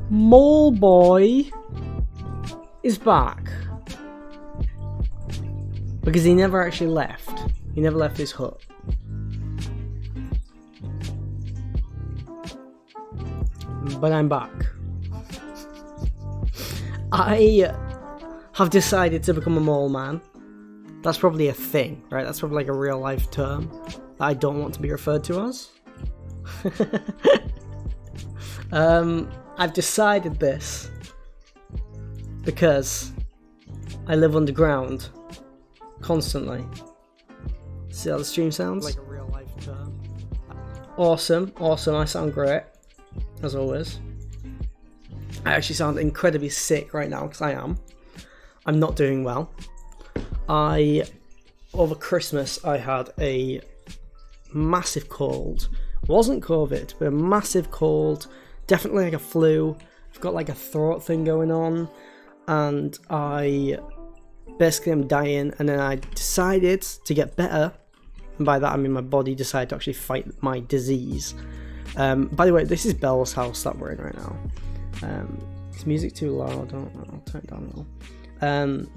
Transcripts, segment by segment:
Mole Boy is back because he never actually left. He never left his hut. But I'm back. I have decided to become a mole man. That's probably a thing, right? That's probably like a real life term that I don't want to be referred to as. I've decided this because I live underground constantly. See how the stream sounds? Like a real life term. Awesome, awesome. I sound great, as always. I actually sound incredibly sick right now because I am. I'm not doing well. Over Christmas, I had a massive cold. Wasn't COVID, but a massive cold. Definitely like a flu. I've got like a throat thing going on, and I basically am dying. And then I decided to get better, and by that I mean my body decided to actually fight my disease. By the way, this is Belle's house that we're in right now. Is music too loud? I don't know. I'll turn it down a little.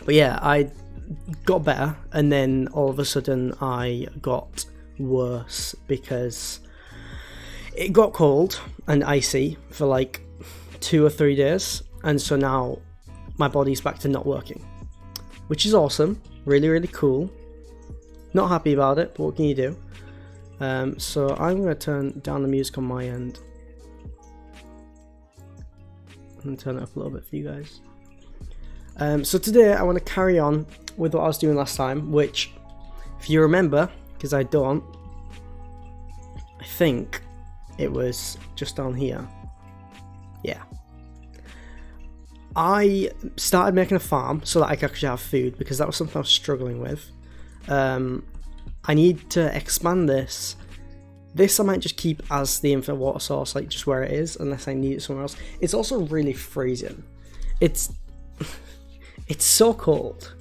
But yeah, I got better, and then all of a sudden I got worse because it got cold and icy for like 2 or 3 days, and so now my body's back to not working, which is awesome. Really, really cool. Not happy about it, but what can you do? So I'm going to turn down the music on my end and turn it up a little bit for you guys. So today I want to carry on with what I was doing last time, which, if you remember, because I don't, I think it was just down here. Yeah. I started making a farm so that I could actually have food, because that was something I was struggling with. I need to expand this. This I might just keep as the infinite water source, like just where it is, unless I need it somewhere else. It's also really freezing. It's so cold.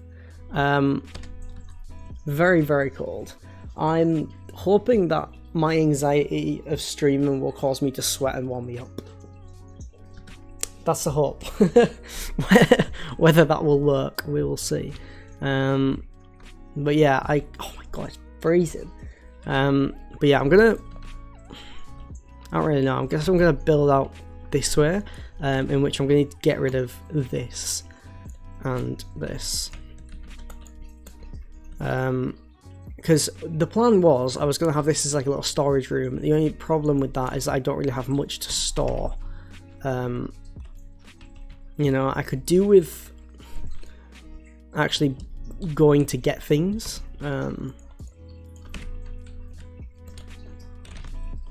Very, very cold. I'm hoping that my anxiety of streaming will cause me to sweat and warm me up. That's the hope. Whether that will work, we will see. But yeah, oh my god, it's freezing. But yeah, I don't really know. I guess I'm gonna build out this way, in which I'm gonna need to get rid of this and this. Because the plan was I was going to have this as like a little storage room. The only problem with that is that I don't really have much to store. You know, I could do with actually going to get things.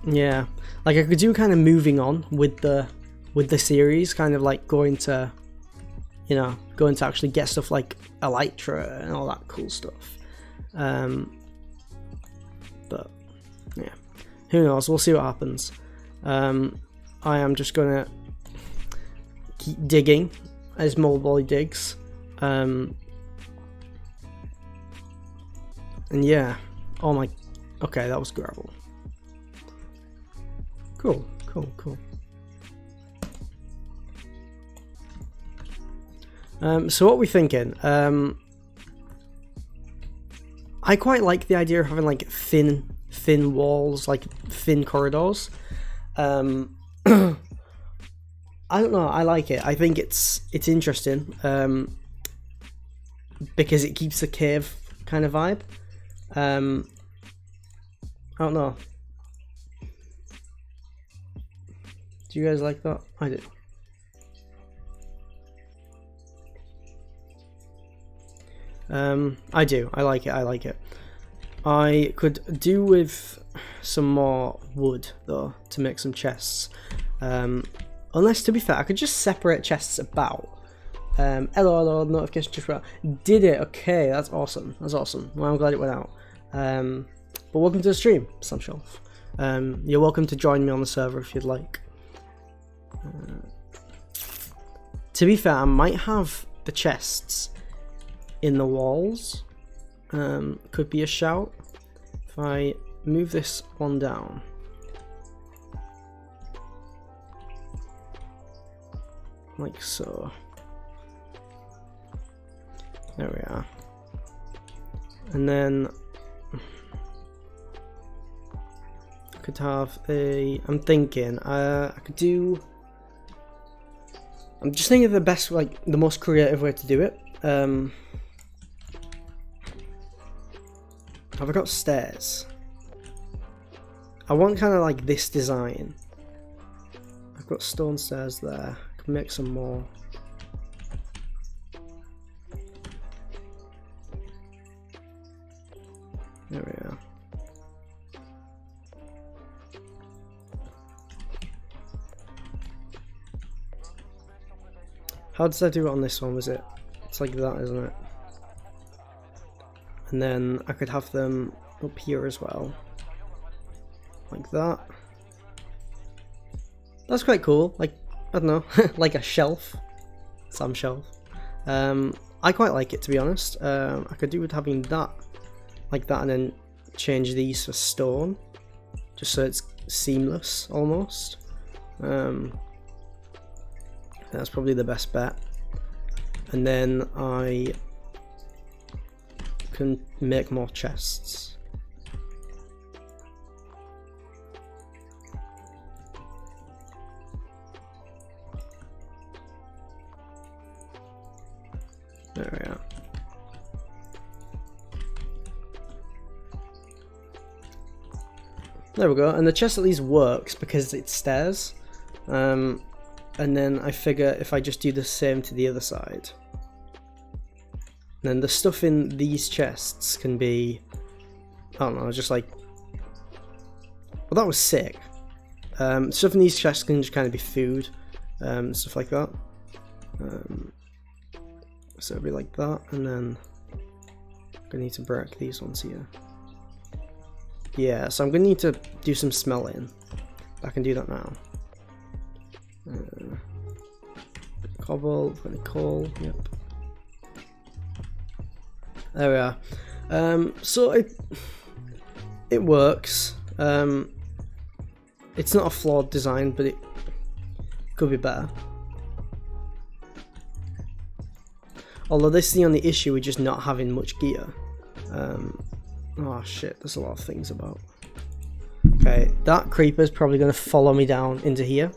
Yeah, like I could do kind of moving on with the series, kind of like going to actually get stuff like Elytra and all that cool stuff. But yeah, who knows? We'll see what happens. I am just gonna keep digging as Mole Boy digs. And yeah, oh my, okay, that was gravel. Cool, cool, cool. So what we're thinking, I quite like the idea of having like thin walls, like thin corridors. I don't know, I like it. I think it's interesting, because it keeps the cave kind of vibe. I don't know. Do you guys like that? I do. I do. I like it. I like it. I could do with some more wood though to make some chests. Unless, to be fair, I could just separate chests about. Hello, notification just went out. Did it? Okay, that's awesome. That's awesome. Well, I'm glad it went out. But welcome to the stream, Sam Shelf. You're welcome to join me on the server if you'd like. To be fair, I might have the chests in the walls. Could be a shout. If I move this one down. Like so. There we are. And then I could have a, I'm thinking, I could do, I'm just thinking of the best, like the most creative way to do it. Have I got stairs? I want kind of like this design. I've got stone stairs there. I can make some more. There we are. How did I do it on this one? Was it? It's like that, isn't it? And then I could have them up here as well. Like that. That's quite cool. Like, I don't know, like a shelf. Some shelf. I quite like it, to be honest. I could do with having that like that and then change these for stone. Just so it's seamless, almost. That's probably the best bet. And then I can make more chests. There we are. There we go, and the chest at least works because it's stairs. And then I figure if I just do the same to the other side, then the stuff in these chests can be, I don't know, just like, well, that was sick. Stuff in these chests can just kind of be food, stuff like that. So it'll be like that, and then I'm gonna need to break these ones here. Yeah, so I'm gonna need to do some smelting. I can do that now. Cobble, coal, yep. There we are. So it works. It's not a flawed design, but it could be better. Although this is the only issue with just not having much gear. Oh shit, there's a lot of things about. Okay, that creeper's probably going to follow me down into here.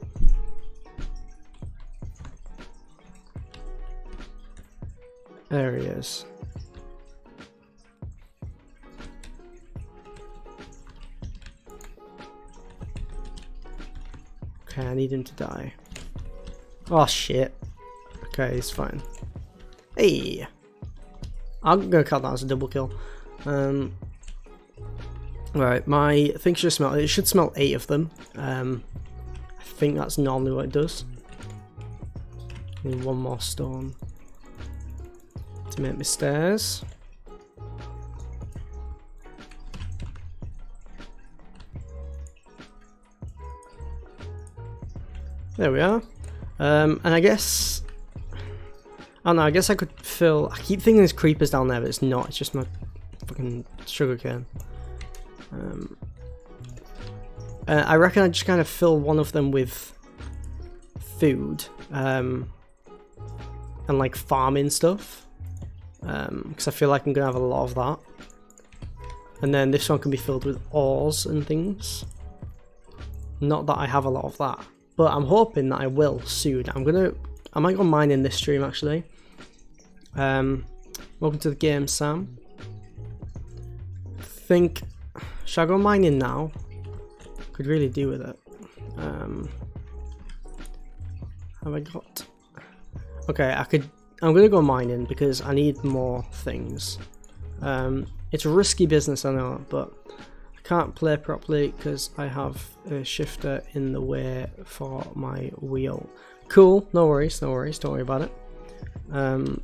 There he is. Okay, I need him to die. Oh shit. Okay, he's fine. Hey! I'm gonna count that as a double kill. Right, my thing should smell. It should smell 8 of them. I think that's normally what it does. Need one more stone to make my stairs. There we are. And I guess, I don't know, I guess I could fill, I keep thinking there's creepers down there, but it's not, it's just my fucking sugarcane. I reckon I just kind of fill one of them with food and like farming stuff, because I feel like I'm gonna have a lot of that. And then this one can be filled with ores and things. Not that I have a lot of that, but I'm hoping that I will soon. I might go mining this stream actually. Welcome to the game, Sam. Should I go mining now? Could really do with it. Have I got? Okay, I'm gonna go mining because I need more things. It's a risky business, I know, but I can't play properly because I have a shifter in the way for my wheel. Cool, no worries, don't worry about it. I'm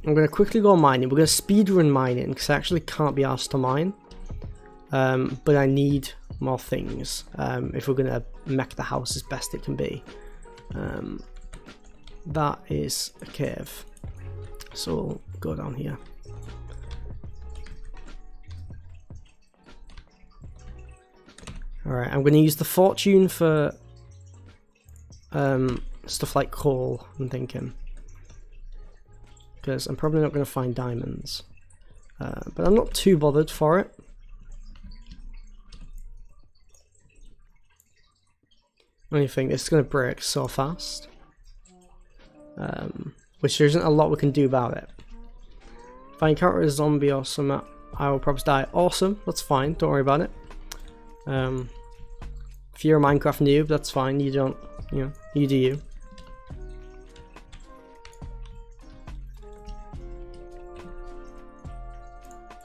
gonna quickly go mining. We're gonna speedrun mining because I actually can't be asked to mine. But I need more things if we're gonna make the house as best it can be. That is a cave, so we'll go down here. Alright, I'm going to use the fortune for stuff like coal, I'm thinking. Because I'm probably not going to find diamonds. But I'm not too bothered for it. I only think this is going to break so fast. Which there isn't a lot we can do about it. If I encounter a zombie or something, I will probably die. Awesome, that's fine, don't worry about it. If you're a Minecraft noob, that's fine, you don't, you know, you do you.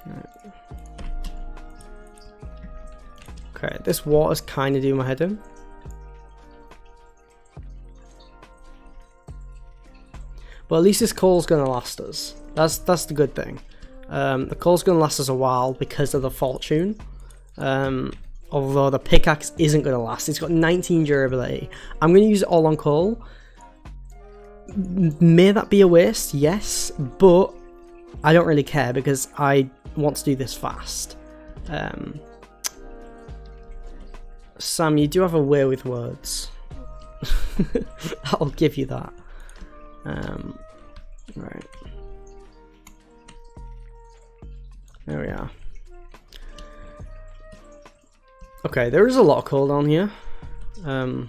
Right. Okay, this water's kind of doing my head in. But at least this coal's going to last us. That's the good thing. The coal's going to last us a while because of the fortune. Although the pickaxe isn't going to last. It's got 19 durability. I'm going to use it all on coal. May that be a waste? Yes. But I don't really care because I want to do this fast. Sam, you do have a way with words. I'll give you that. Right. There we are. Okay, there is a lot of coal down here. More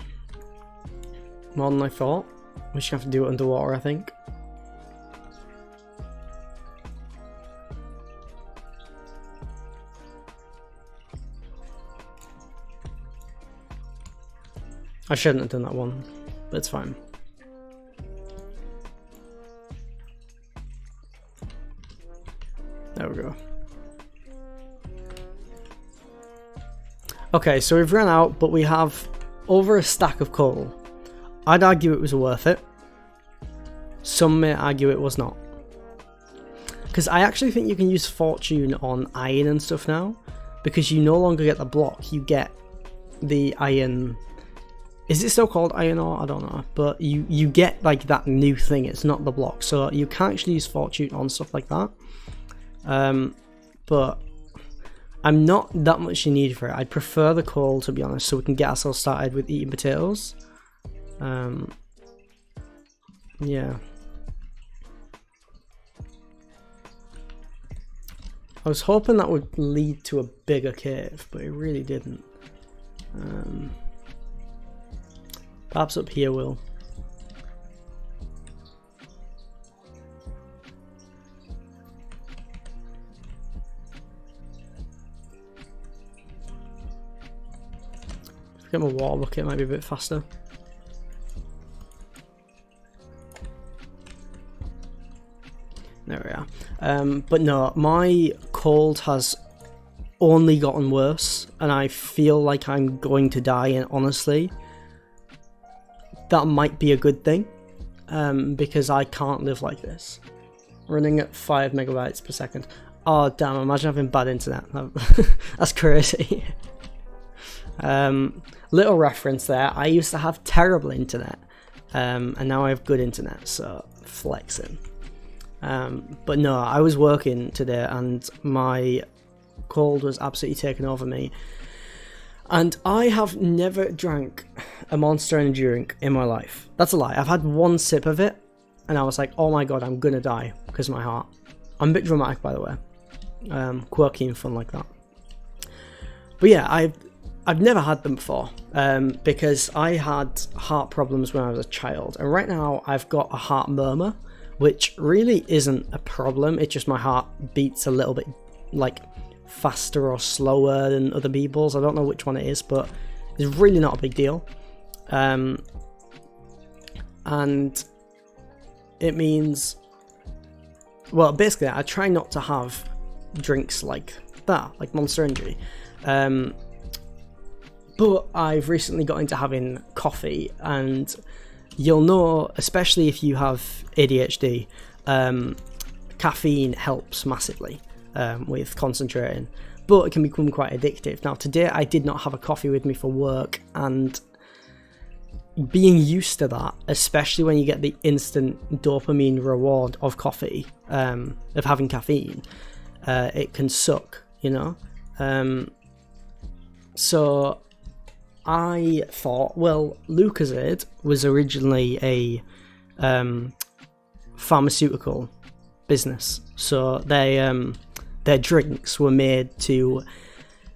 than I thought. We should have to do it underwater, I think. I shouldn't have done that one, but it's fine. There we go. Okay, so we've run out, but we have over a stack of coal. I'd argue it was worth it. Some may argue it was not. Because I actually think you can use fortune on iron and stuff now. Because you no longer get the block, you get the iron. Is it still called iron ore? I don't know. But you get like that new thing, it's not the block. So you can actually use fortune on stuff like that. But I'm not that much in need for it. I'd prefer the coal, to be honest, so we can get ourselves started with eating potatoes. Yeah. I was hoping that would lead to a bigger cave, but it really didn't. Perhaps up here will. Get my water bucket, it might be a bit faster. There we are. But no, my cold has only gotten worse, and I feel like I'm going to die, and honestly, that might be a good thing, because I can't live like this. Running at 5 megabytes per second. Oh damn, imagine having bad internet. That's crazy. Little reference there, I used to have terrible internet, and now I have good internet, so flexing. But no, I was working today and my cold was absolutely taking over me. And I have never drank a Monster Energy drink in my life. That's a lie. I've had one sip of it, and I was like, oh my god, I'm gonna die because of my heart. I'm a bit dramatic, by the way. Quirky and fun like that. But yeah, I've never had them before, because I had heart problems when I was a child. And right now, I've got a heart murmur, which really isn't a problem. It's just my heart beats a little bit, like, faster or slower than other people's. I don't know which one it is, but it's really not a big deal. And it means, well, basically I try not to have drinks like that, like Monster Energy, but I've recently got into having coffee, and you'll know, especially if you have ADHD, caffeine helps massively with concentrating, but it can become quite addictive. Now today I did not have a coffee with me for work, and being used to that, especially when you get the instant dopamine reward of coffee, of having caffeine, it can suck, you know. So I thought, well, Lucozade was originally a pharmaceutical business, so their drinks were made to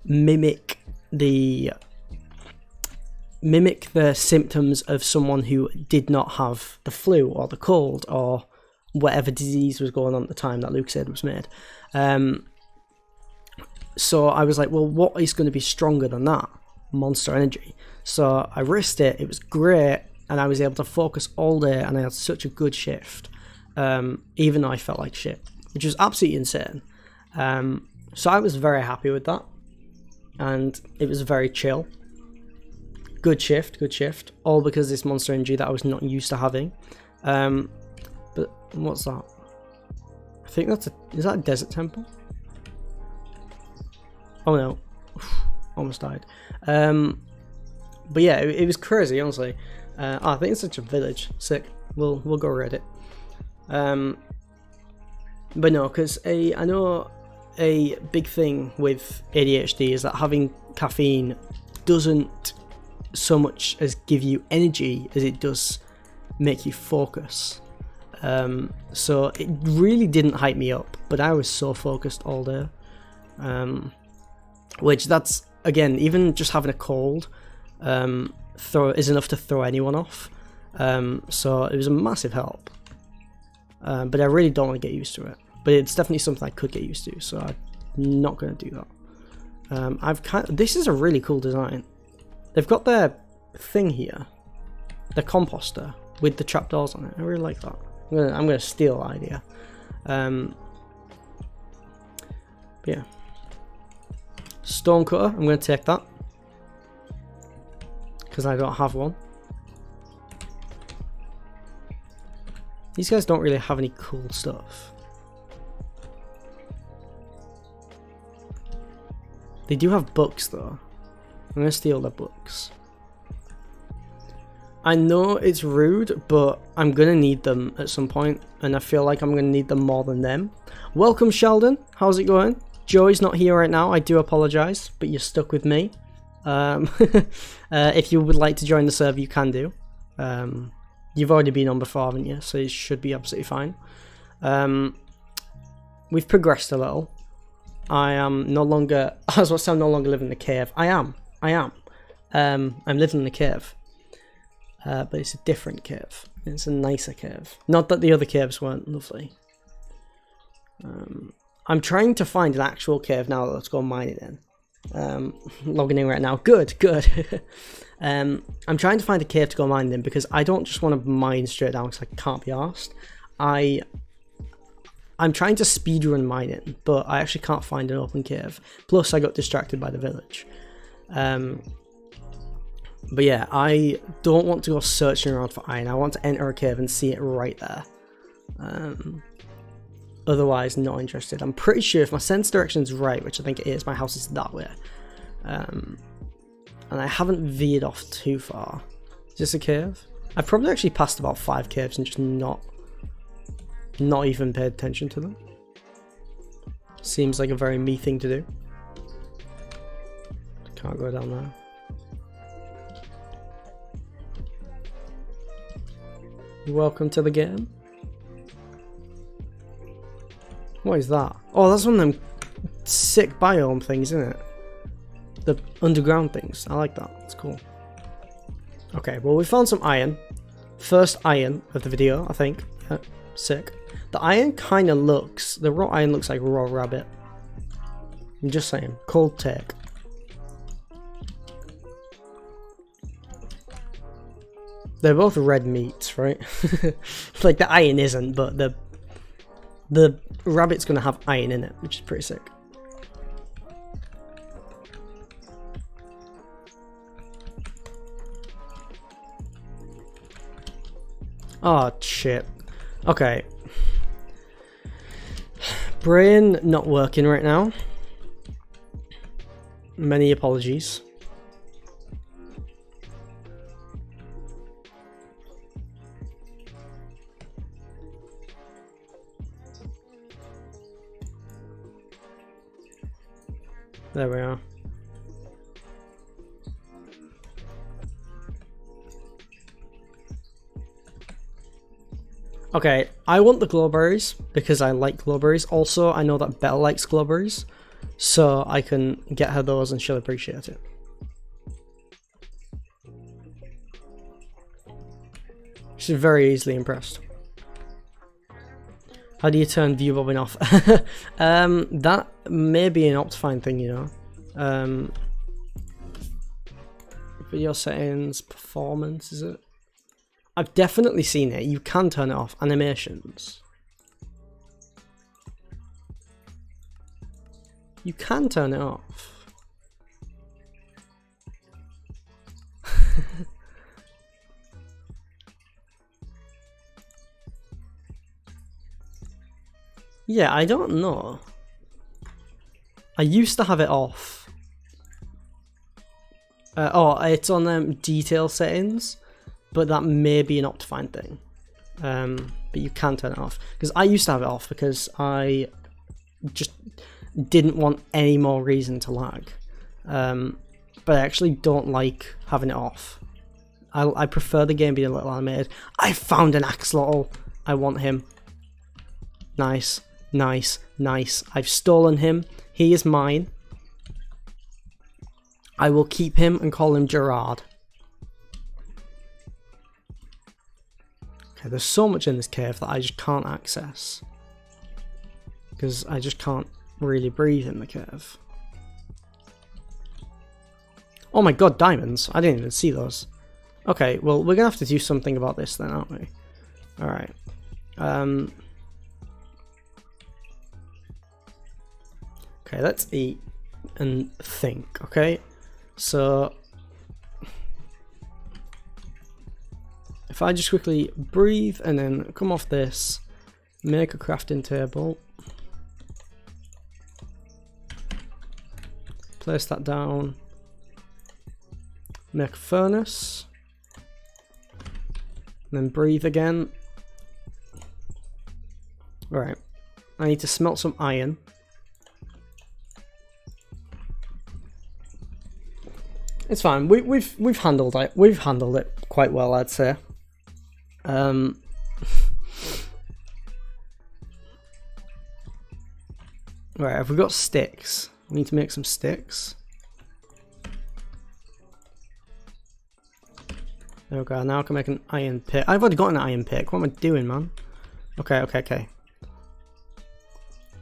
mimic the symptoms of someone who did not have the flu or the cold or whatever disease was going on at the time that Lucozade was made. So I was like, well, what is going to be stronger than that? Monster Energy. So I risked it. It was great, and I was able to focus all day, and I had such a good shift, even though I felt like shit, which was absolutely insane. So I was very happy with that, and it was very chill. Good shift, all because of this Monster Energy that I was not used to having. But what's that? I think is that a desert temple? Oh no, almost died. But yeah, it was crazy, honestly. I think it's such a village. Sick. We'll go raid it. But no, because I know a big thing with ADHD is that having caffeine doesn't so much as give you energy as it does make you focus. So it really didn't hype me up, but I was so focused all day. Which that's, again, even just having a cold is enough to throw anyone off. So it was a massive help. But I really don't want to get used to it. But it's definitely something I could get used to, so I'm not going to do that. This is a really cool design. They've got their thing here, the composter with the trapdoors on it. I really like that. I'm gonna steal the idea. But yeah, stonecutter. I'm gonna take that because I don't have one. These guys don't really have any cool stuff. They do have books though. I'm gonna steal their books. I know it's rude, but I'm gonna need them at some point, and I feel like I'm gonna need them more than them. Welcome, Sheldon. How's it going? Joey's not here right now. I do apologise, but you're stuck with me. If you would like to join the server, you can do. You've already been on before, haven't you? So it should be absolutely fine. We've progressed a little. I am no longer. I was about to say I'm no longer living in the cave. I am. I'm living in the cave. But it's a different cave. It's a nicer cave. Not that the other caves weren't lovely. I'm trying to find an actual cave now. Let's go mine it in. Logging in right now. Good. I'm trying to find a cave to go mine in because I don't just want to mine straight down because I can't be arsed. I'm trying to speedrun mining, but I actually can't find an open cave. Plus, I got distracted by the village. But yeah, I don't want to go searching around for iron. I want to enter a cave and see it right there. Otherwise, not interested. I'm pretty sure if my sense direction is right, which I think it is, my house is that way. And I haven't veered off too far. Is this a cave? I've probably actually passed about 5 caves and just not even paid attention to them. Seems like a very me thing to do. Can't go down there. Welcome to the game. What is that? Oh, that's one of them sick biome things, isn't it? The underground things. I like that. It's cool. Okay, well, we found some iron. First iron of the video, I think. Sick. The iron kind of looks... The raw iron looks like raw rabbit. I'm just saying. Cold take. They're both red meats, right? Like, the iron isn't, but the rabbit's going to have iron in it, which is pretty sick. Oh, shit. Okay. Brain not working right now. Many apologies. There we are. Okay, I want the glowberries because I like glowberries. Also, I know that Belle likes glowberries, so I can get her those and she'll appreciate it. She's very easily impressed. How do you turn view bobbing off? That may be an Optifine thing, you know. Video settings, performance, is it? I've definitely seen it. You can turn it off. Animations. You can turn it off. Yeah, I don't know. I used to have it off. Oh, it's on detail settings. But that may be an Optifine thing. But you can turn it off. Because I used to have it off because I just didn't want any more reason to lag. But I actually don't like having it off. I prefer the game being a little animated. I found an axolotl. I want him. Nice, nice, nice. I've stolen him. He is mine. I will keep him and call him Gerard. Okay, there's so much in this cave that I just can't access. Because I just can't really breathe in the cave. Oh my god, diamonds! I didn't even see those. Okay, well, we're gonna have to do something about this then, aren't we? Alright. Okay, let's eat and think, okay? So... if I just quickly breathe and then come off this, make a crafting table, place that down, make a furnace, and then breathe again. Right, I need to smelt some iron. It's fine. We've handled it. We've handled it quite well, I'd say. Right, have we got sticks? We need to make some sticks. There we go, now I can make an iron pick. I've already got an iron pick. What am I doing, man? Okay.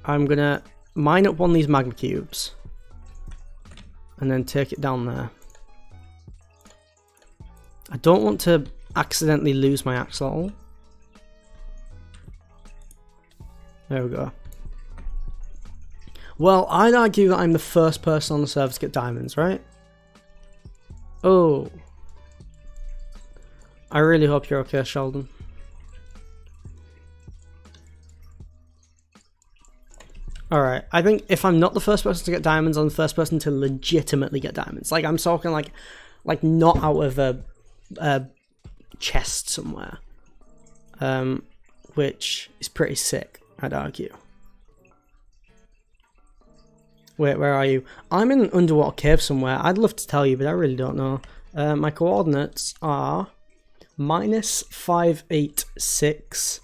I'm gonna mine up one of these magma cubes. And then take it down there. I don't want to accidentally lose my axolotl. There we go. Well, I'd argue that I'm the first person on the server to get diamonds, right? Oh. I really hope you're okay, Sheldon. Alright, I think if I'm not the first person to get diamonds, I'm the first person to legitimately get diamonds. Like, I'm talking like not out of a chest somewhere. Which is pretty sick, I'd argue. Wait, where are you? I'm in an underwater cave somewhere. I'd love to tell you, but I really don't know. My coordinates are -586,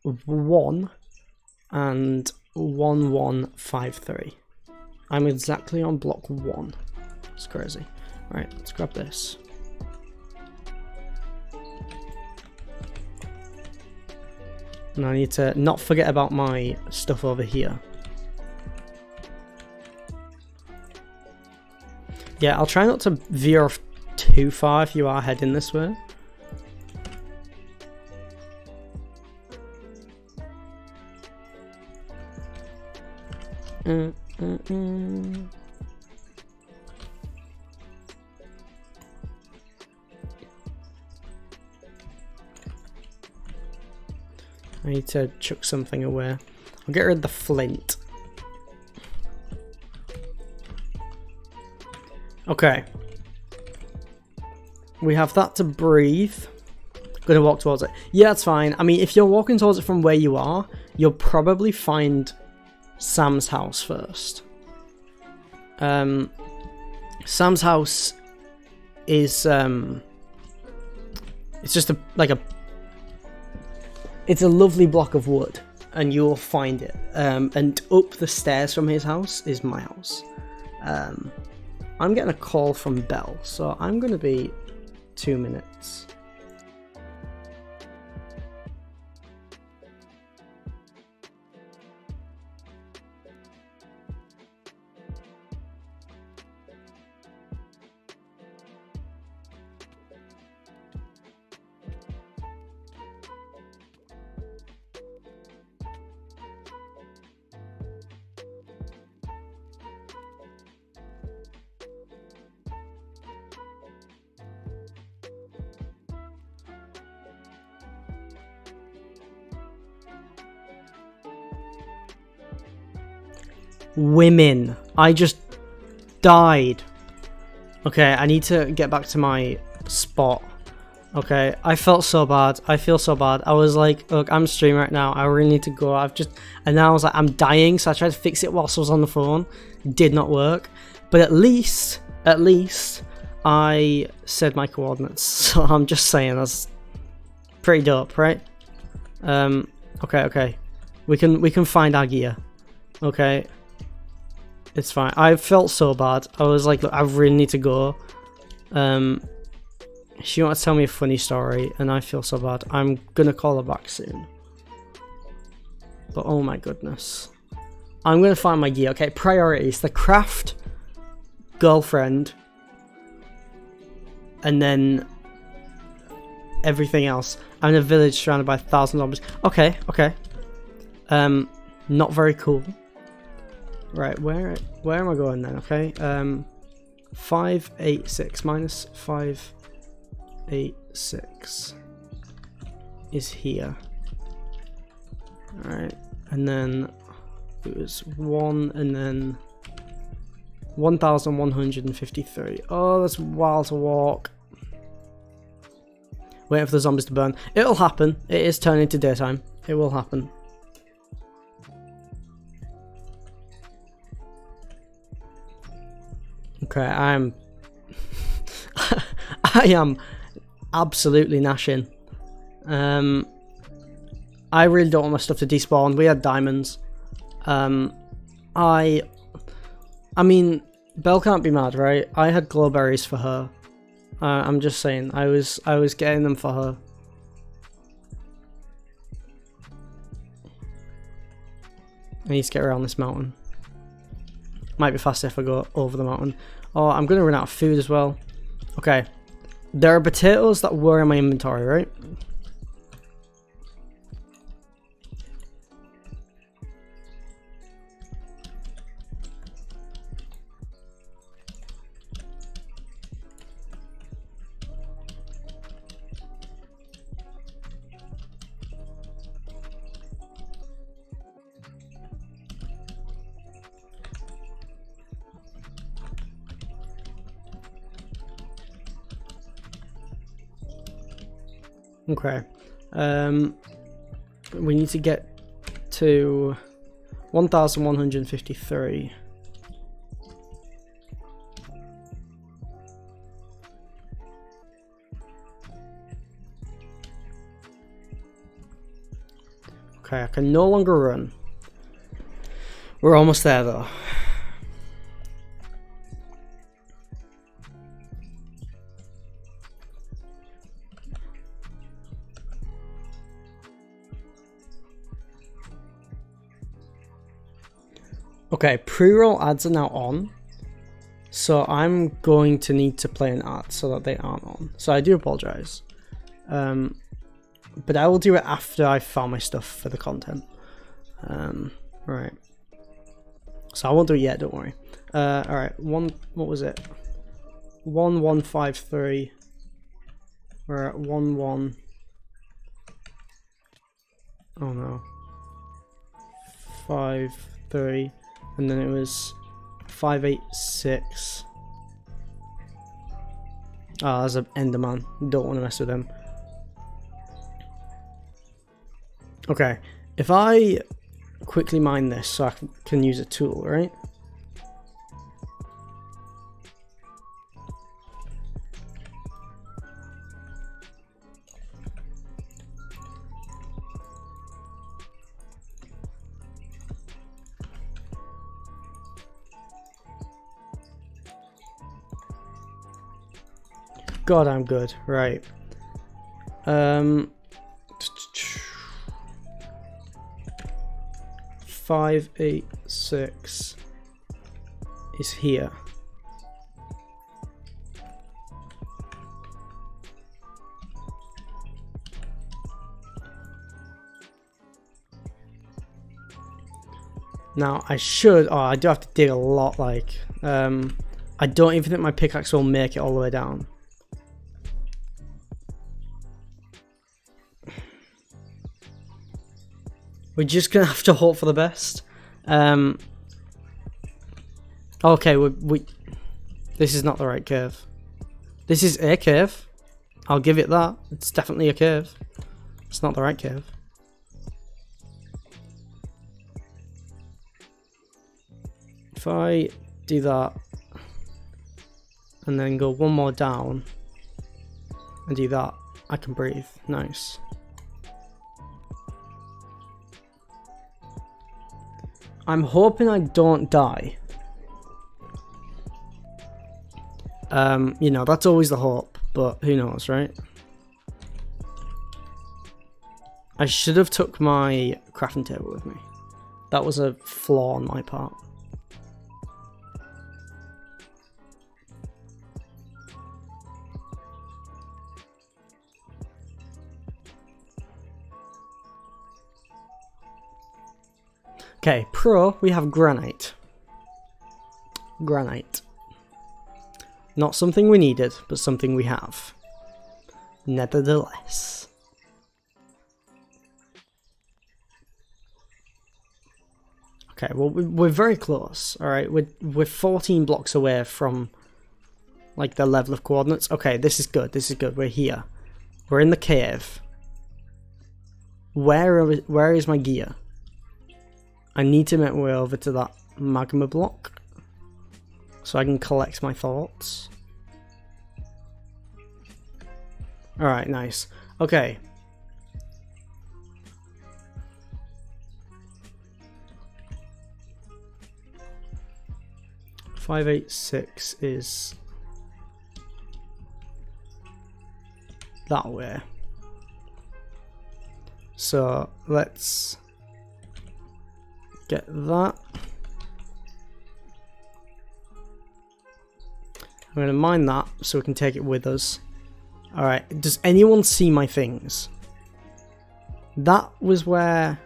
1 and 1153. I'm exactly on block 1. It's crazy. Right, let's grab this. And I need to not forget about my stuff over here. Yeah, I'll try not to veer off too far if you are heading this way. I need to chuck something away. I'll get rid of the flint. Okay. We have that to breathe. Gonna walk towards it. Yeah, that's fine. I mean, if you're walking towards it from where you are, you'll probably find Sam's house first. Sam's house is it's just it's a lovely block of wood, and you'll find it. And up the stairs from his house is my house. I'm getting a call from Belle, so I'm gonna be 2 minutes. Women. I just died. Okay, I need to get back to my spot. Okay, I felt so bad. I feel so bad. I was like, look, I'm streaming right now. I really need to go. And now I was like, I'm dying. So I tried to fix it whilst I was on the phone. Did not work. But at least I said my coordinates. So I'm just saying that's pretty dope, right? Okay. We can find our gear. Okay. It's fine. I felt so bad. I was like, look, I really need to go. She wanted to tell me a funny story, and I feel so bad. I'm gonna call her back soon. But oh my goodness. I'm gonna find my gear. Okay, priorities. The craft, girlfriend, and then everything else. I'm in a village surrounded by 1,000 zombies. Okay. Not very cool. Right, where am I going then? Okay, 586 minus 586 is here. Alright, and then it was 1 and then 1,153. Oh, that's a while to walk. Waiting for the zombies to burn. It'll happen. It is turning to daytime. It will happen. Okay, I am absolutely gnashing. I really don't want my stuff to despawn. We had diamonds. I mean, Belle can't be mad, right? I had glowberries for her. I'm just saying, I was getting them for her. I need to get around this mountain. Might be faster if I go over the mountain. Oh, I'm going to run out of food as well. Okay. There are potatoes that were in my inventory, right? Okay, we need to get to 1,153. Okay, I can no longer run. We're almost there though. Okay, pre-roll ads are now on, so I'm going to need to play an ad so that they aren't on. So I do apologize, but I will do it after I've found my stuff for the content. Right. So I won't do it yet. Don't worry. All right. What was it? 1153. We're at 11. Oh no. 53. And then it was 586. Ah, there's an Enderman. Don't want to mess with him. Okay, if I quickly mine this so I can use a tool, right? God, I'm good. Right. 586 is here. Now I should. Oh, I do have to dig a lot. Like, I don't even think my pickaxe will make it all the way down. We're just gonna have to hope for the best. Okay, this is not the right cave. This is a cave. I'll give it that. It's definitely a cave. It's not the right cave. If I do that and then go one more down and do that, I can breathe. Nice. I'm hoping I don't die. You know, that's always the hope, but who knows, right? I should have took my crafting table with me. That was a flaw on my part. Okay, pro, we have granite. Granite. Not something we needed, but something we have. Nevertheless. Okay, well, we're very close, alright? We're 14 blocks away from, like, the level of coordinates. Okay, this is good, this is good. We're here. We're in the cave. Where is my gear? I need to make my way over to that magma block so I can collect my thoughts. Alright, nice. Okay. .586 is that way. So let's get that. I'm going to mine that so we can take it with us. Alright, does anyone see my things? That was where...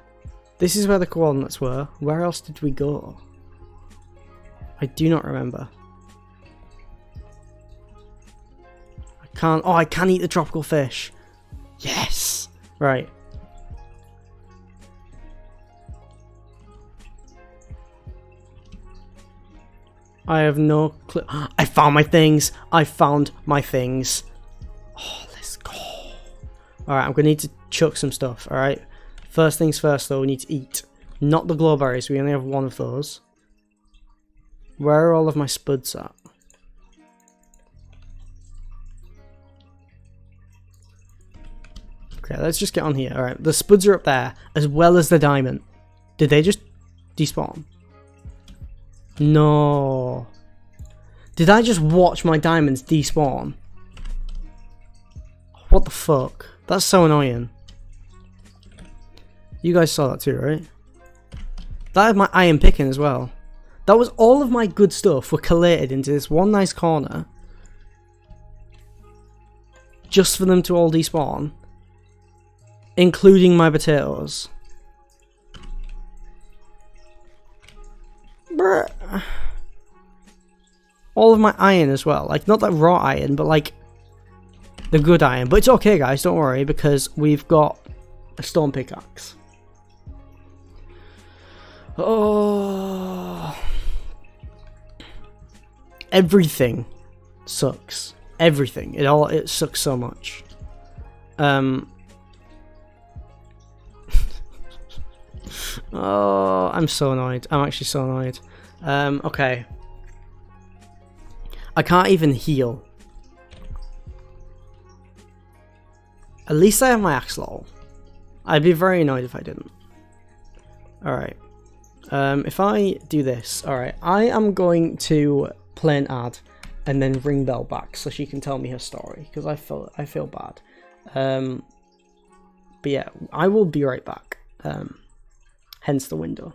This is where the coordinates were. Where else did we go? I do not remember. I can't... Oh, I can eat the tropical fish. Yes! Right. I have no clue. I found my things. I found my things. Oh, let's go. Alright, I'm going to need to chuck some stuff, alright? First things first, though, we need to eat. Not the glowberries. We only have one of those. Where are all of my spuds at? Okay, let's just get on here. All right, the spuds are up there, as well as the diamond. Did they just despawn? No. Did I just watch my diamonds despawn? What the fuck? That's so annoying. You guys saw that too, right? That had my iron picking as well. That was all of my good stuff were collated into this one nice corner. Just for them to all despawn. Including my potatoes. Bruh. All of my iron as well. Like, not that raw iron, but like the good iron. But it's okay, guys, don't worry, because we've got a stone pickaxe. Oh. Everything sucks. Everything. It sucks so much. Oh, I'm so annoyed. I'm actually so annoyed. Okay. I can't even heal. At least I have my axe lol. I'd be very annoyed if I didn't. Alright. If I do this, alright, I am going to play an ad and then ring Belle back so she can tell me her story, because I feel bad. But yeah, I will be right back. Hence the window.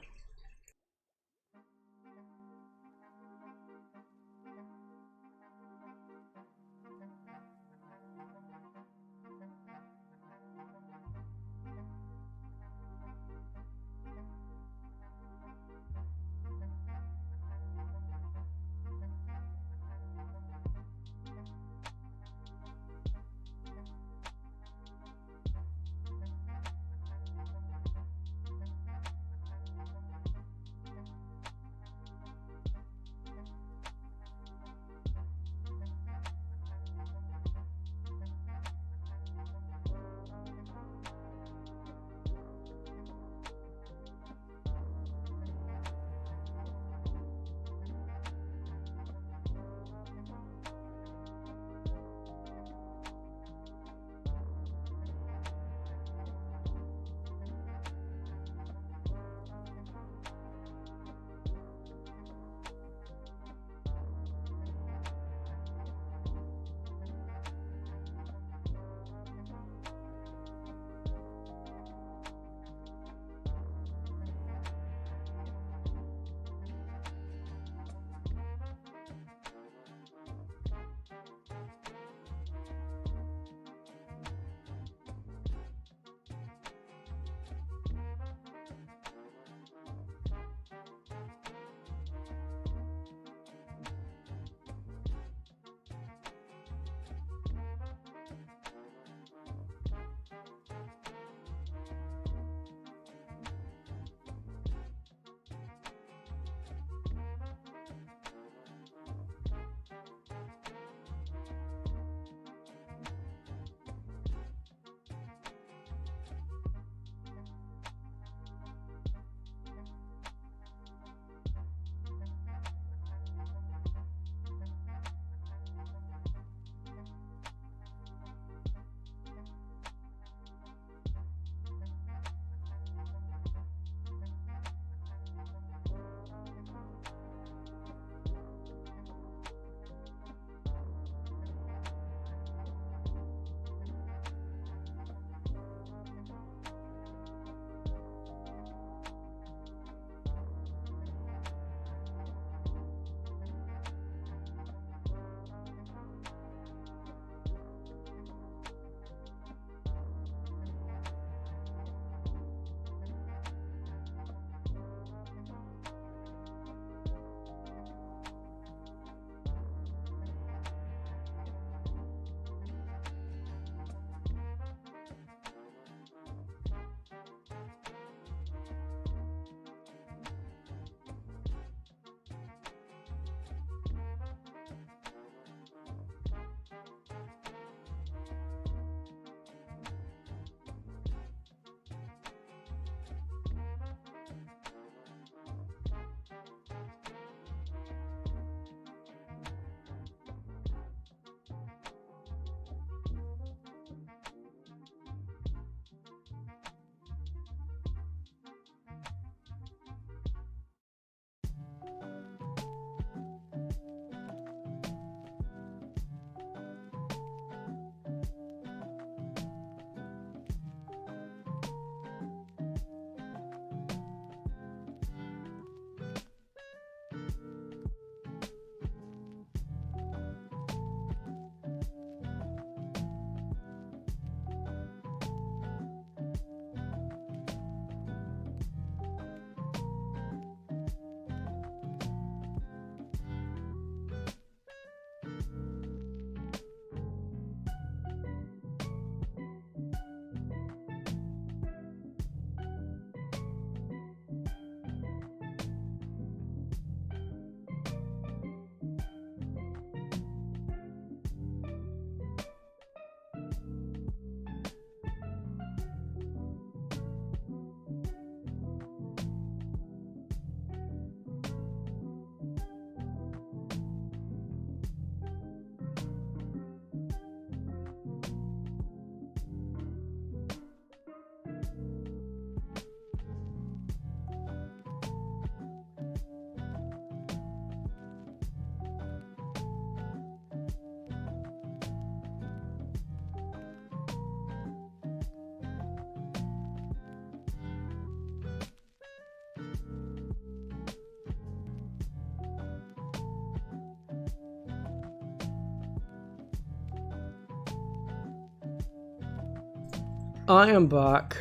I am back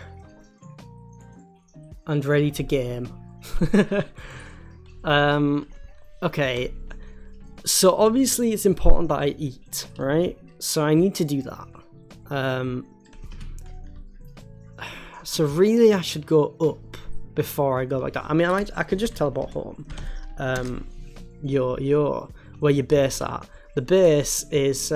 and ready to game. Okay, so obviously it's important that I eat, right? So I need to do that. So really I should go up before I go like that. I mean, I could just teleport home. Where your base at. The base is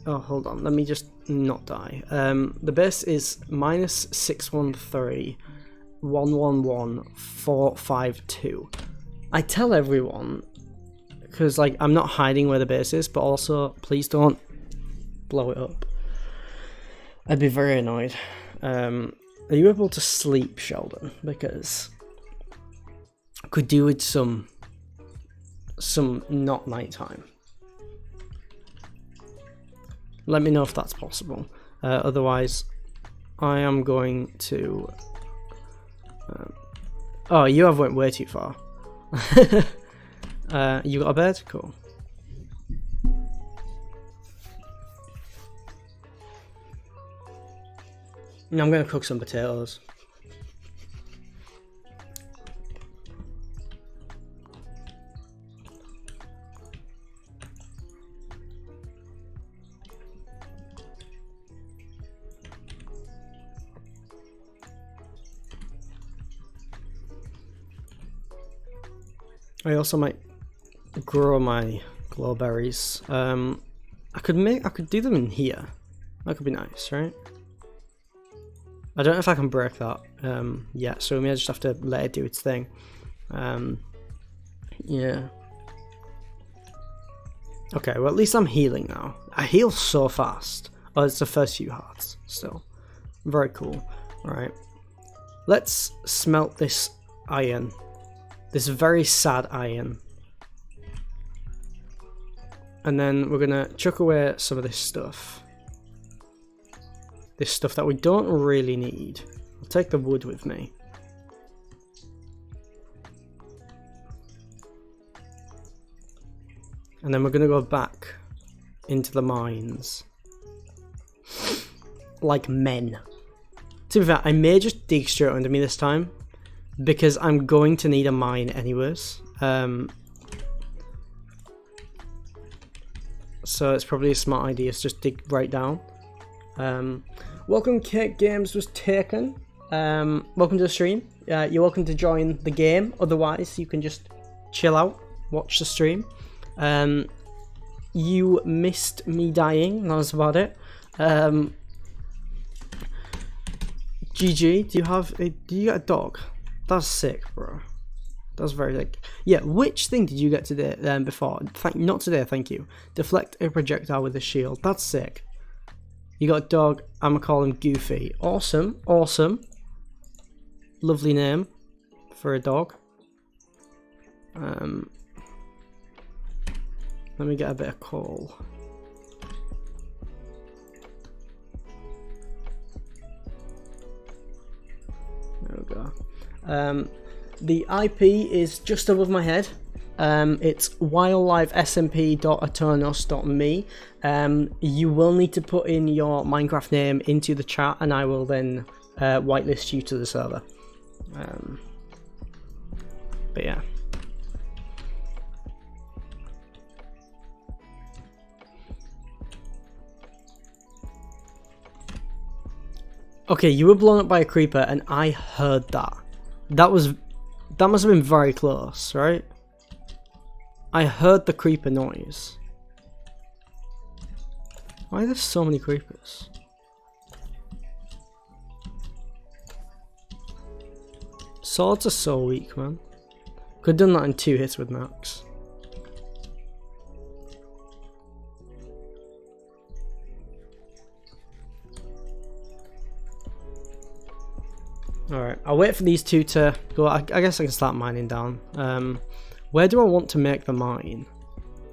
oh, hold on, let me just not die. The base is -613 111 452. I tell everyone because like I'm not hiding where the base is, but also please don't blow it up. I'd be very annoyed. Are you able to sleep, Sheldon? Because I could do with some not nighttime. Let me know if that's possible. Otherwise, I am going to. Oh, you have went way too far. You got a bed? Cool. Now I'm going to cook some potatoes. I also might grow my glowberries. I could do them in here. That could be nice, right? I don't know if I can break that yet, so maybe I just have to let it do its thing. Yeah. Okay, well at least I'm healing now. I heal so fast. Oh, it's the first few hearts still. Very cool. Alright. Let's smelt this iron. This very sad iron. And then we're gonna chuck away some of this stuff. This stuff that we don't really need. I'll take the wood with me. And then we're gonna go back into the mines. Like men. To be fair, I may just dig straight under me this time. Because I'm going to need a mine anyways. So it's probably a smart idea to just dig right down. Welcome, Cake Games was taken. Welcome to the stream. You're welcome to join the game. Otherwise, you can just chill out, watch the stream. You missed me dying. That was about it. GG. Do you get a dog? That's sick, bro. That's very sick. Yeah, which thing did you get today before? Not today, thank you. Deflect a projectile with a shield. That's sick. You got a dog. I'm gonna call him Goofy. Awesome, awesome. Lovely name for a dog. Let me get a bit of coal. There we go. The IP is just above my head. It's WhileLiveSMP.aternos.me. You will need to put in your Minecraft name into the chat, and I will then whitelist you to the server. But yeah. Okay, you were blown up by a creeper, and I heard that. That must have been very close, right? I heard the creeper noise. Why are there so many creepers? Swords are so weak, man. Could have done that in 2 hits with Max. Alright, I'll wait for these two to go. I guess I can start mining down. Where do I want to make the mine?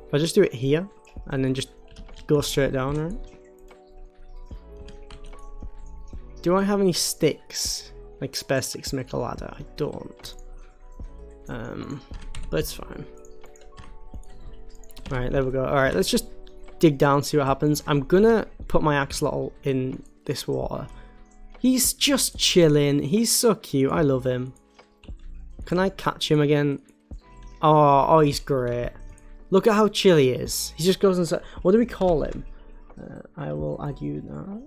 If I just do it here, and then just go straight down, right? Do I have any sticks? Like spare sticks to make a ladder? I don't. But it's fine. Alright, there we go. Alright, let's just dig down, see what happens. I'm gonna put my axolotl in this water. He's just chilling. He's so cute. I love him. Can I catch him again? Oh, he's great. Look at how chill he is. He just goes inside. What do we call him? I will add you now.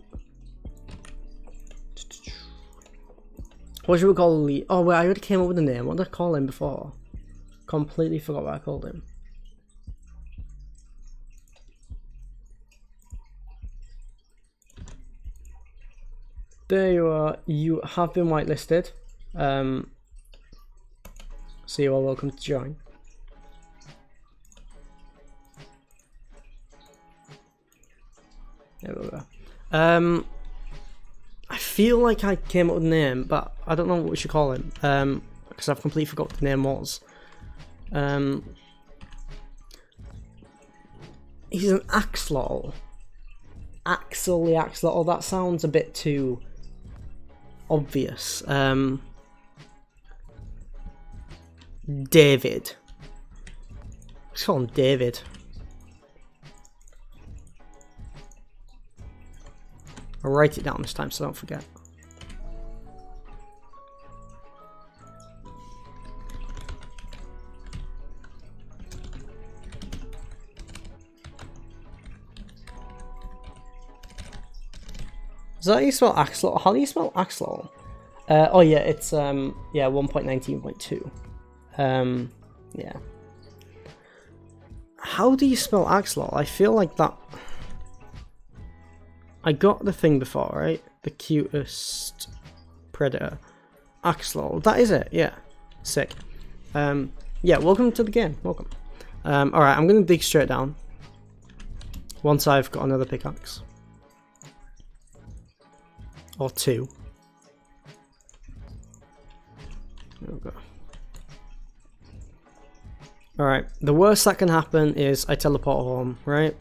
What should we call Lee? Oh, wait, I already came up with a name. What did I call him before? Completely forgot what I called him. There you are. You have been whitelisted. So you are welcome to join. There we go. I feel like I came up with a name, but I don't know what we should call him. Because I've completely forgot what the name was. He's an axolotl. Axel the axolotl. That sounds a bit too obvious. David. Let's call him David. I'll write it down this time so I don't forget. Is that how you spell axolotl? How do you spell axolotl? Oh yeah, it's yeah, 1.19.2. Yeah. How do you spell axolotl? I feel like that. I got the thing before, right? The cutest predator. Axolotl. That is it, yeah. Sick. Yeah, welcome to the game. Welcome. Alright, I'm gonna dig straight down. Once I've got another pickaxe. Or two. There we go. Alright, the worst that can happen is I teleport home, right?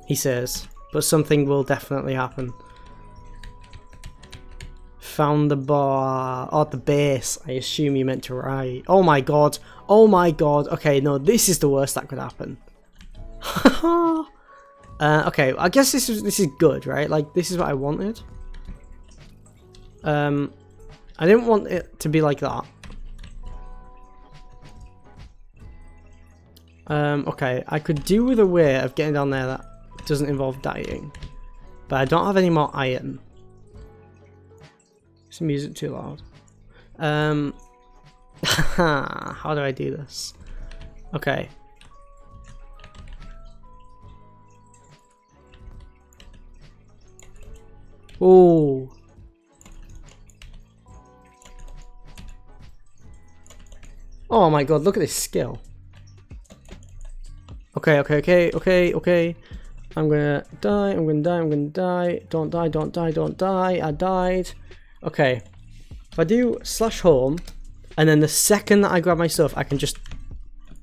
He says. But something will definitely happen. Found the bar. Oh, the base. I assume you meant to write. Oh my god. Oh my god. Okay, no, this is the worst that could happen. Okay, I guess this is good, right? Like, this is what I wanted. I didn't want it to be like that. Okay, I could do with a way of getting down there that doesn't involve dying, but I don't have any more iron. Is the music too loud? How do I do this? Okay. Oh. Oh my god, look at this skill. Okay. I'm gonna die, I'm gonna die. Don't die, don't die, don't die. I died. Okay. If I do /home, and then the second that I grab my stuff, I can just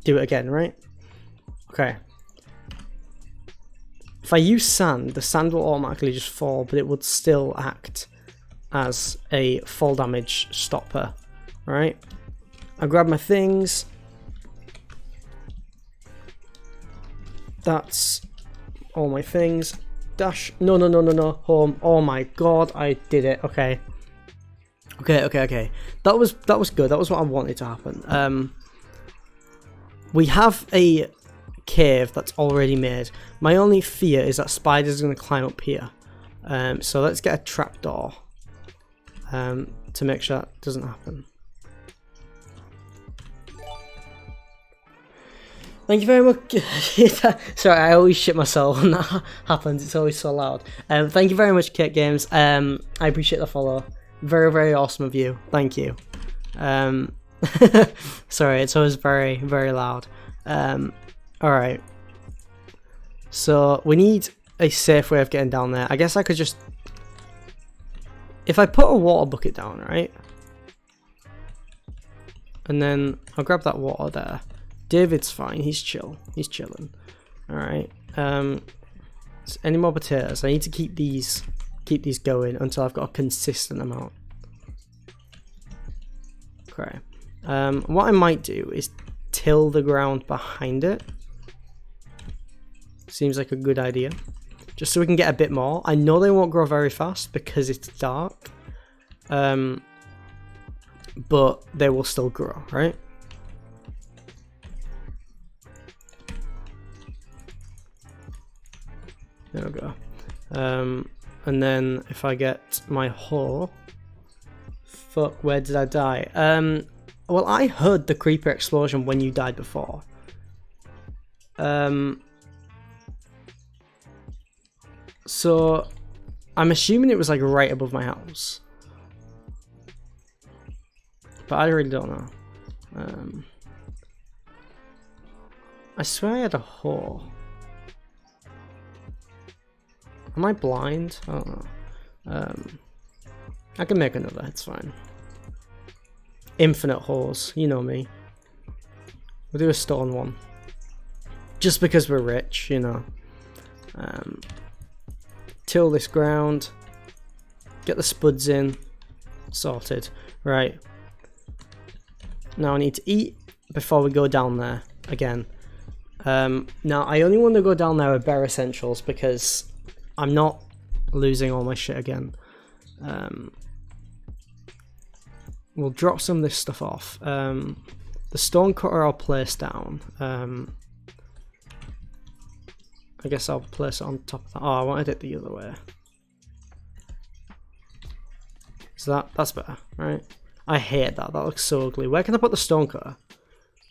do it again, right? Okay. If I use sand, the sand will automatically just fall, but it would still act as a fall damage stopper, right? I grab my things. That's all my things. Dash. No. Home. Oh my god, I did it. Okay. That was good. That was what I wanted to happen. We have a cave that's already made. My only fear is that spiders are going to climb up here. So let's get a trapdoor to make sure that doesn't happen. Thank you very much. Sorry, I always shit myself when that happens. It's always so loud. Thank you very much, Kit Games. I appreciate the follow. Very, very awesome of you. Thank you. Sorry, it's always very, very loud. Alright. So, we need a safe way of getting down there. I guess I could just... If I put a water bucket down, right? And then I'll grab that water there. David's fine, he's chill. He's chilling. Alright. Any more potatoes? I need to keep these going until I've got a consistent amount. Okay. What I might do is till the ground behind it. Seems like a good idea. Just so we can get a bit more. I know they won't grow very fast because it's dark. But they will still grow, right? There we go. And then if I get my hoe... Fuck, where did I die? Well, I heard the creeper explosion when you died before. So, I'm assuming it was like right above my house. But I really don't know. I swear I had a hole. Am I blind? I don't know. I can make another, it's fine. Infinite holes, you know me. We'll do a stone one. Just because we're rich, you know. Till this ground. Get the spuds in. Sorted. Right. Now I need to eat before we go down there again. Now I only want to go down there with bare essentials because I'm not losing all my shit again. We'll drop some of this stuff off. The stone cutter I'll place down. I guess I'll place it on top of that. Oh, I wanted it the other way. So that's better, right? I hate that. That looks so ugly. Where can I put the stone cutter?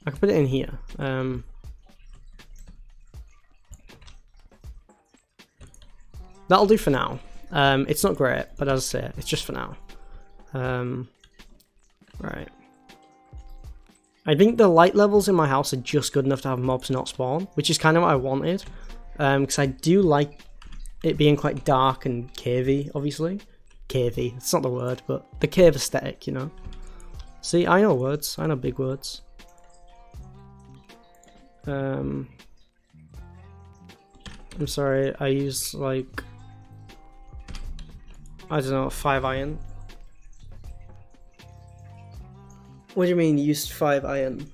I can put it in here. That'll do for now. It's not great, but as I say, it's just for now. Right. I think the light levels in my house are just good enough to have mobs not spawn, which is kind of what I wanted. Because I do like it being quite dark and cavey, obviously. Cavey, it's not the word, but the cave aesthetic, you know. See, I know words, I know big words. I'm sorry, I used like, I don't know, 5 iron. What do you mean you used 5 iron?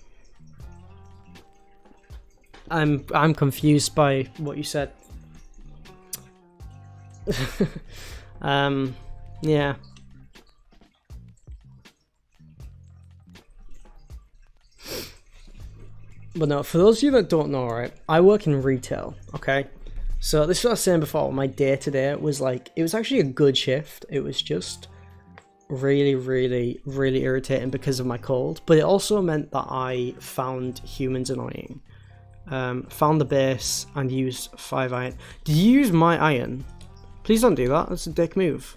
I'm confused by what you said. Yeah. But no, for those of you that don't know, right, I work in retail, okay? So this is what I was saying before, my day today was like, it was actually a good shift. It was just really, really, really irritating because of my cold. But it also meant that I found humans annoying. Found the base and used 5 iron. Did you use my iron? Please don't do that, that's a dick move.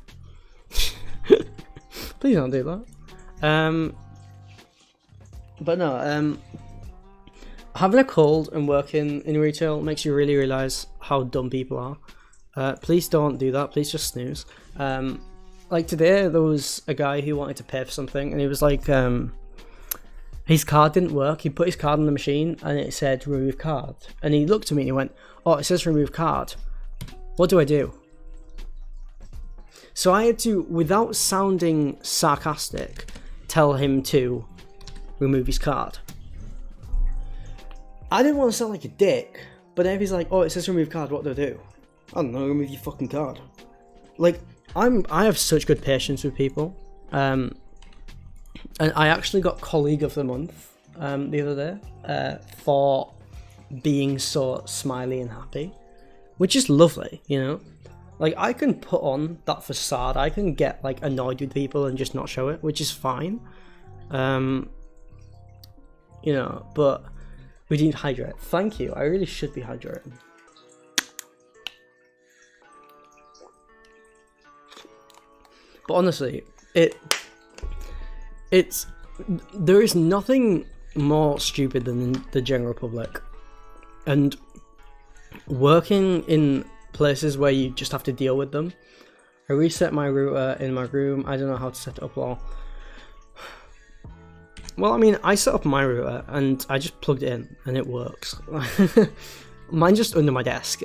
Please don't do that. But no, having a cold and working in retail makes you really realise how dumb people are. Please don't do that, please just snooze. Like today, there was a guy who wanted to pay for something and he was like, his card didn't work. He put his card in the machine and it said remove card. And he looked at me and he went, oh, it says remove card. What do I do? So I had to, without sounding sarcastic, tell him to remove his card. I didn't want to sound like a dick, but if he's like, oh, it says remove card, what do I do? I don't know, remove your fucking card. Like, I have such good patience with people. And I actually got colleague of the month the other day for being so smiley and happy, which is lovely, you know. Like, I can put on that facade, I can get like annoyed with people and just not show it, which is fine. You know, but we didn't hydrate. Thank you, I really should be hydrating. But honestly, there is nothing more stupid than the general public. And working in places where you just have to deal with them. I reset my router in my room. I don't know how to set it up well. Well, I mean, I set up my router and I just plugged it in and it works. Mine's just under my desk.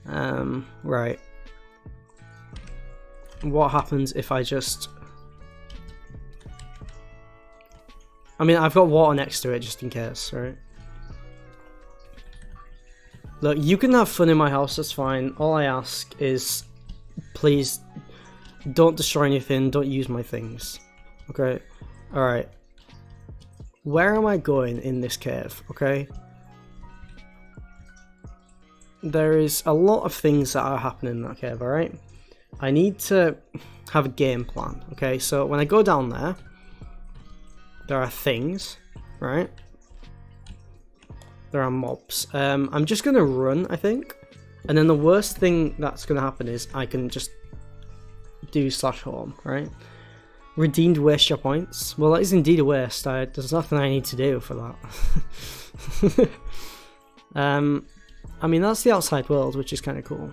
Right. What happens if I just... I mean, I've got water next to it just in case, right? Look, you can have fun in my house, that's fine. All I ask is, please, don't destroy anything, don't use my things. Okay? Alright. Where am I going in this cave? Okay? There is a lot of things that are happening in that cave, alright? I need to have a game plan, okay? So when I go down there are things, right? There are mobs. I'm just gonna run, I think. And then the worst thing that's gonna happen is I can just do /home, right? Redeemed waste your points. Well, that is indeed a waste. There's nothing I need to do for that. I mean, that's the outside world, which is kind of cool.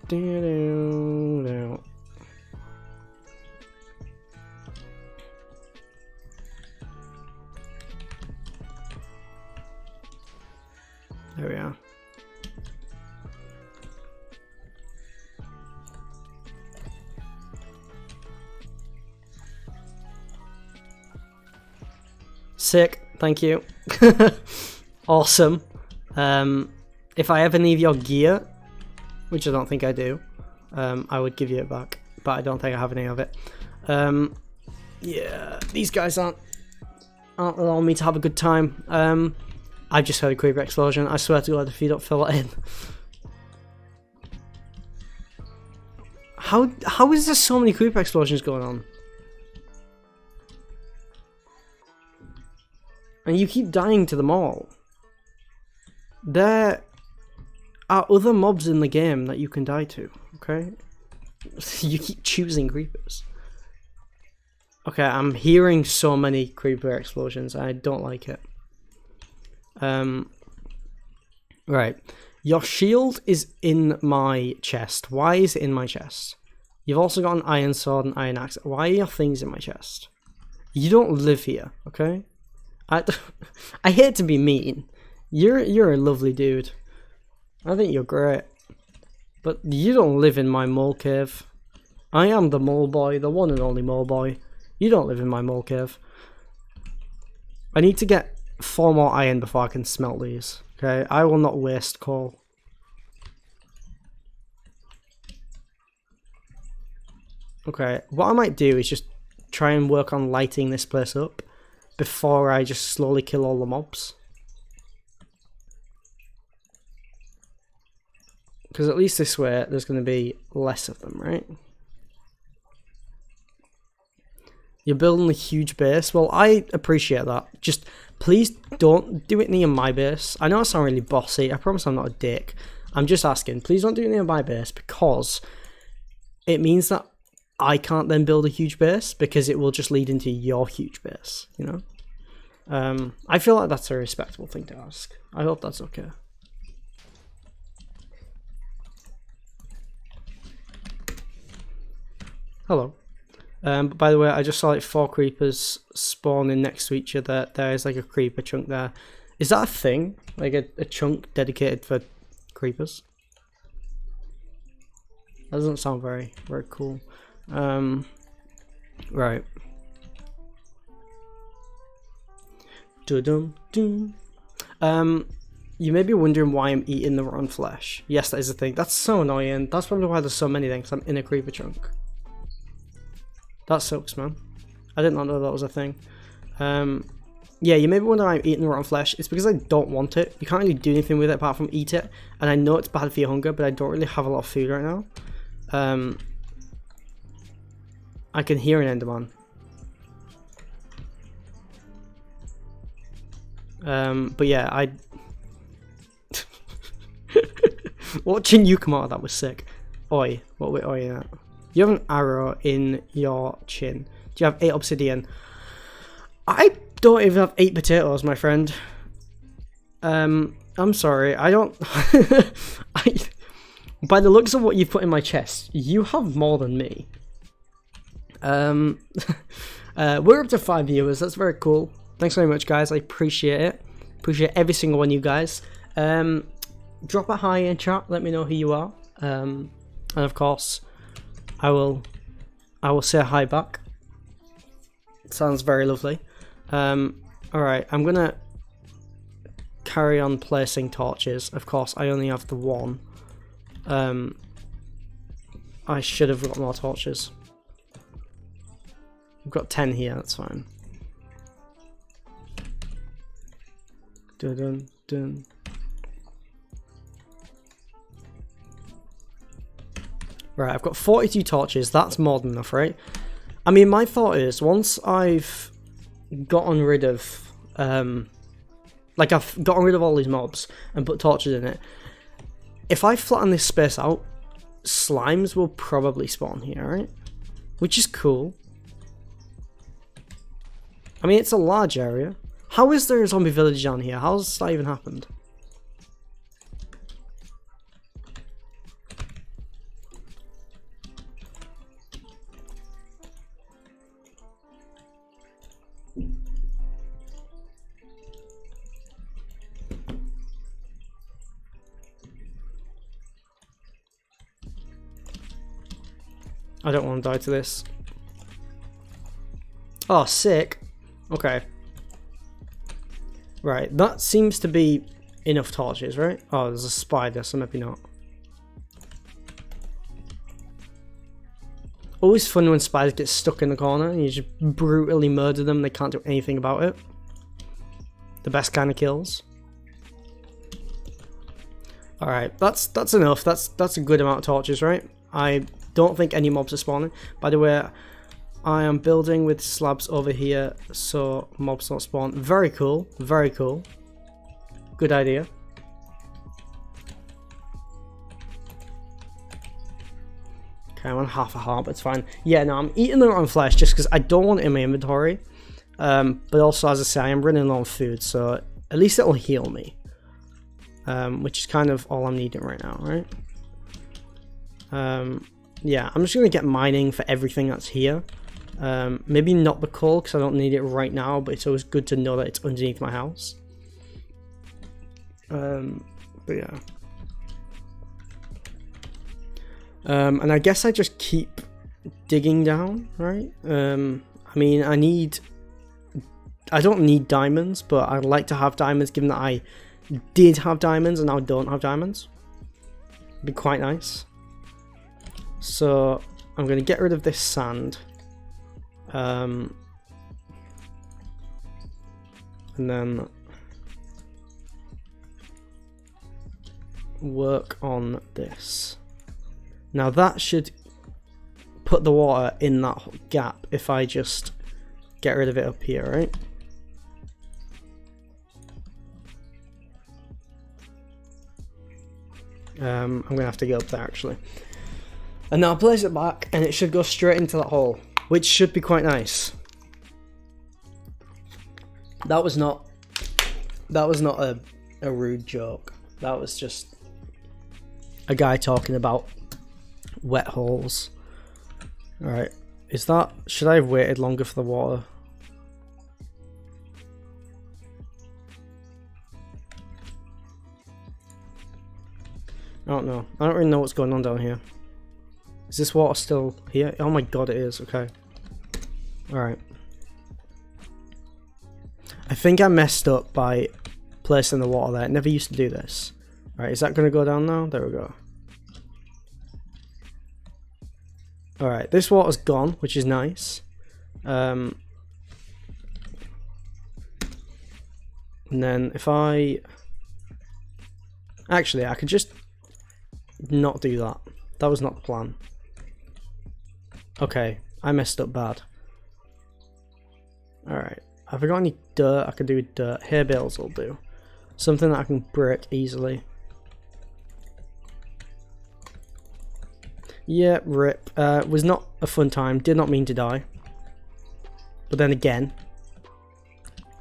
There we are. Sick, thank you. Awesome. If I ever need your gear, which I don't think I do, I would give you it back, but I don't think I have any of it. Yeah, these guys aren't allowing me to have a good time. I just heard a creeper explosion. I swear to God, if you don't fill it in. How is there so many creeper explosions going on? And you keep dying to them all. There are other mobs in the game that you can die to, okay? You keep choosing creepers. Okay, I'm hearing so many creeper explosions. I don't like it. Right. Your shield is in my chest. Why is it in my chest? You've also got an iron sword and iron axe. Why are your things in my chest? You don't live here, okay? I hate to be mean. You're a lovely dude. I think you're great. But you don't live in my mole cave. I am the mole boy, the one and only mole boy. You don't live in my mole cave. I need to get 4 more iron before I can smelt these. Okay, I will not waste coal. Okay, what I might do is just try and work on lighting this place up before I just slowly kill all the mobs. Because at least this way there's going to be less of them, right? You're building a huge base. Well, I appreciate that. Just please don't do it near my base. I know I sound really bossy. I promise I'm not a dick. I'm just asking. Please don't do it near my base because it means that I can't then build a huge base because it will just lead into your huge base, you know? I feel like that's a respectable thing to ask. I hope that's okay. Hello. By the way, I just saw like 4 creepers spawning next to each other. There is like a creeper chunk there. Is that a thing? Like a chunk dedicated for creepers? That doesn't sound very cool. Right. Dum-dum-dum. You may be wondering why I'm eating the rotten flesh. Yes, that is a thing. That's so annoying. That's probably why there's so many things. I'm in a creeper chunk. That sucks, man. I did not know that was a thing. Yeah, you may be wondering why I'm eating the rotten flesh. It's because I don't want it. You can't really do anything with it apart from eat it. And I know it's bad for your hunger, but I don't really have a lot of food right now. I can hear an enderman. But yeah, I... Watching you come out of that was sick. Oi, what were oi at? You have an arrow in your chin. Do you have 8 obsidian? I don't even have 8 potatoes, my friend. I'm sorry, I don't... By the looks of what you've put in my chest, you have more than me. We're up to 5 viewers, that's very cool. Thanks very much, guys, I appreciate it. Appreciate every single one of you guys. Drop a hi in chat, let me know who you are. And of course, I will say hi back. Sounds very lovely. Alright, I'm gonna carry on placing torches. Of course, I only have the one. I should have got more torches. I've got 10 here, that's fine. Dun dun dun. Right, I've got 42 torches. That's more than enough, right? I mean, my thought is, once I've gotten rid of, like I've gotten rid of all these mobs and put torches in it, if I flatten this space out, slimes will probably spawn here, right? Which is cool. I mean, it's a large area. How is there a zombie village down here? How's that even happened? I don't want to die to this. Oh, sick. Okay. Right, that seems to be enough torches, right? Oh, there's a spider, so maybe not. Always fun when spiders get stuck in the corner and you just brutally murder them, they can't do anything about it. The best kind of kills. Alright, that's enough. That's a good amount of torches, right? I don't think any mobs are spawning. By the way, I am building with slabs over here so mobs don't spawn. Very cool, very cool. Good idea. Okay, I'm on half a heart, but it's fine. Yeah, no, I'm eating the rotten flesh just because I don't want it in my inventory. But also, as I say, I am running low on food, so at least it'll heal me. Which is kind of all I'm needing right now, right? Yeah, I'm just going to get mining for everything that's here. Maybe not the coal because I don't need it right now, but it's always good to know that it's underneath my house. But yeah. And I guess I just keep digging down, right? I mean, I don't need diamonds, but I'd like to have diamonds given that I did have diamonds and now don't have diamonds. It'd be quite nice. So I'm going to get rid of this sand. And then work on this. Now that should put the water in that gap if I just get rid of it up here, right? I'm going to have to go up there actually. And now I'll place it back and it should go straight into that hole, which should be quite nice. That was not a rude joke. That was just a guy talking about wet holes. Alright, should I have waited longer for the water? I don't know. I don't really know what's going on down here. Is this water still here? Oh my god, it is. Okay. Alright. I think I messed up by placing the water there. I never used to do this. Alright, is that going to go down now? There we go. Alright, this water's gone, which is nice. And then if I... Actually, I could just not do that. That was not the plan. Okay, I messed up bad. Alright, have I got any dirt I can do with dirt? Hay bales will do. Something that I can break easily. Yeah, rip. Was not a fun time. Did not mean to die. But then again,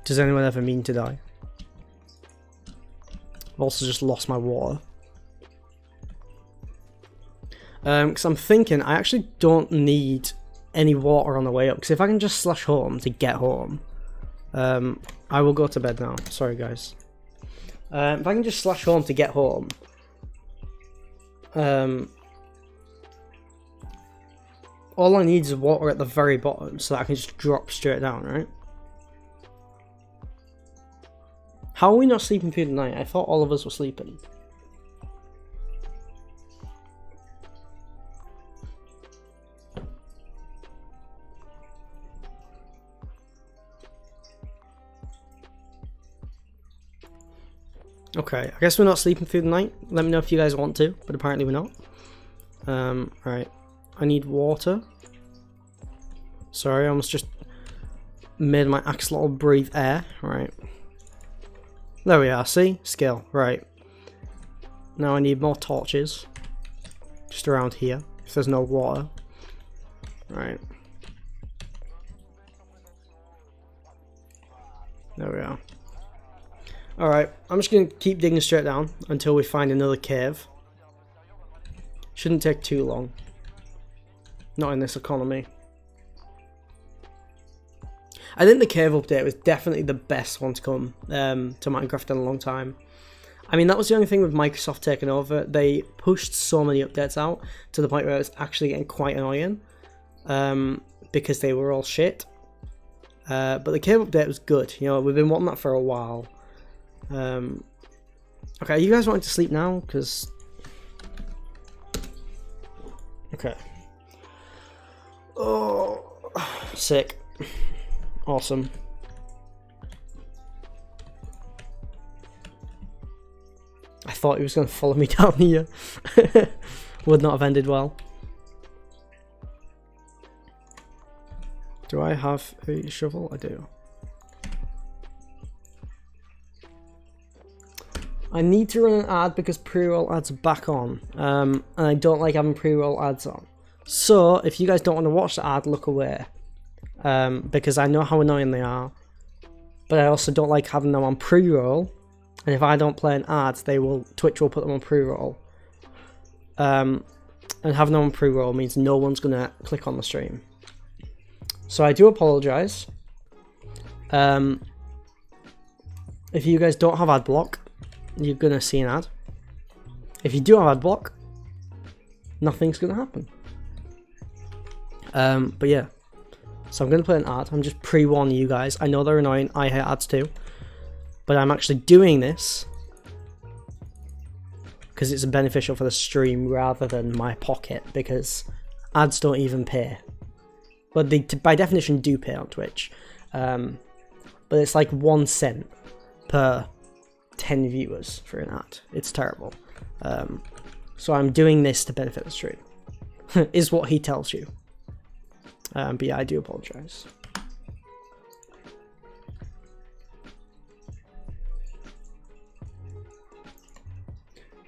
does anyone ever mean to die? I've also just lost my water. Because I'm thinking I actually don't need any water on the way up. Because if I can just slash home to get home, I will go to bed now. Sorry, guys. If I can just slash home to get home, all I need is water at the very bottom so that I can just drop straight down, right? How are we not sleeping through the night? I thought all of us were sleeping. Okay, I guess we're not sleeping through the night. Let me know if you guys want to, but apparently we're not. Right. I need water. Sorry, I almost just made my axolotl breathe air. Right. There we are, see? Skill. Right. Now I need more torches. Just around here, if there's no water. Right. There we are. Alright, I'm just going to keep digging straight down until we find another cave. Shouldn't take too long. Not in this economy. I think the cave update was definitely the best one to come to Minecraft in a long time. I mean, that was the only thing with Microsoft taking over. They pushed so many updates out to the point where it was actually getting quite annoying. Because they were all shit. But the cave update was good. You know, we've been wanting that for a while. Okay, you guys wanting to sleep now? Because... Okay. Oh, sick. Awesome. I thought he was going to follow me down here. Would not have ended well. Do I have a shovel? I do. I need to run an ad because pre-roll ads are back on, and I don't like having pre-roll ads on. So, if you guys don't want to watch the ad, look away. Because I know how annoying they are, but I also don't like having them on pre-roll, and if I don't play an ad, Twitch will put them on pre-roll. And having them on pre-roll means no one's going to click on the stream. So I do apologise. If you guys don't have ad block, you're going to see an ad. If you do have ad block, nothing's going to happen. But yeah. So I'm going to play an ad. I'm just pre-warning you guys. I know they're annoying. I hate ads too. But I'm actually doing this because it's beneficial for the stream rather than my pocket, because ads don't even pay. But they, by definition, do pay on Twitch. But it's like 1 cent per 10 viewers for an ad. It's terrible. So I'm doing this to benefit the stream. Is what he tells you. But yeah, I do apologise.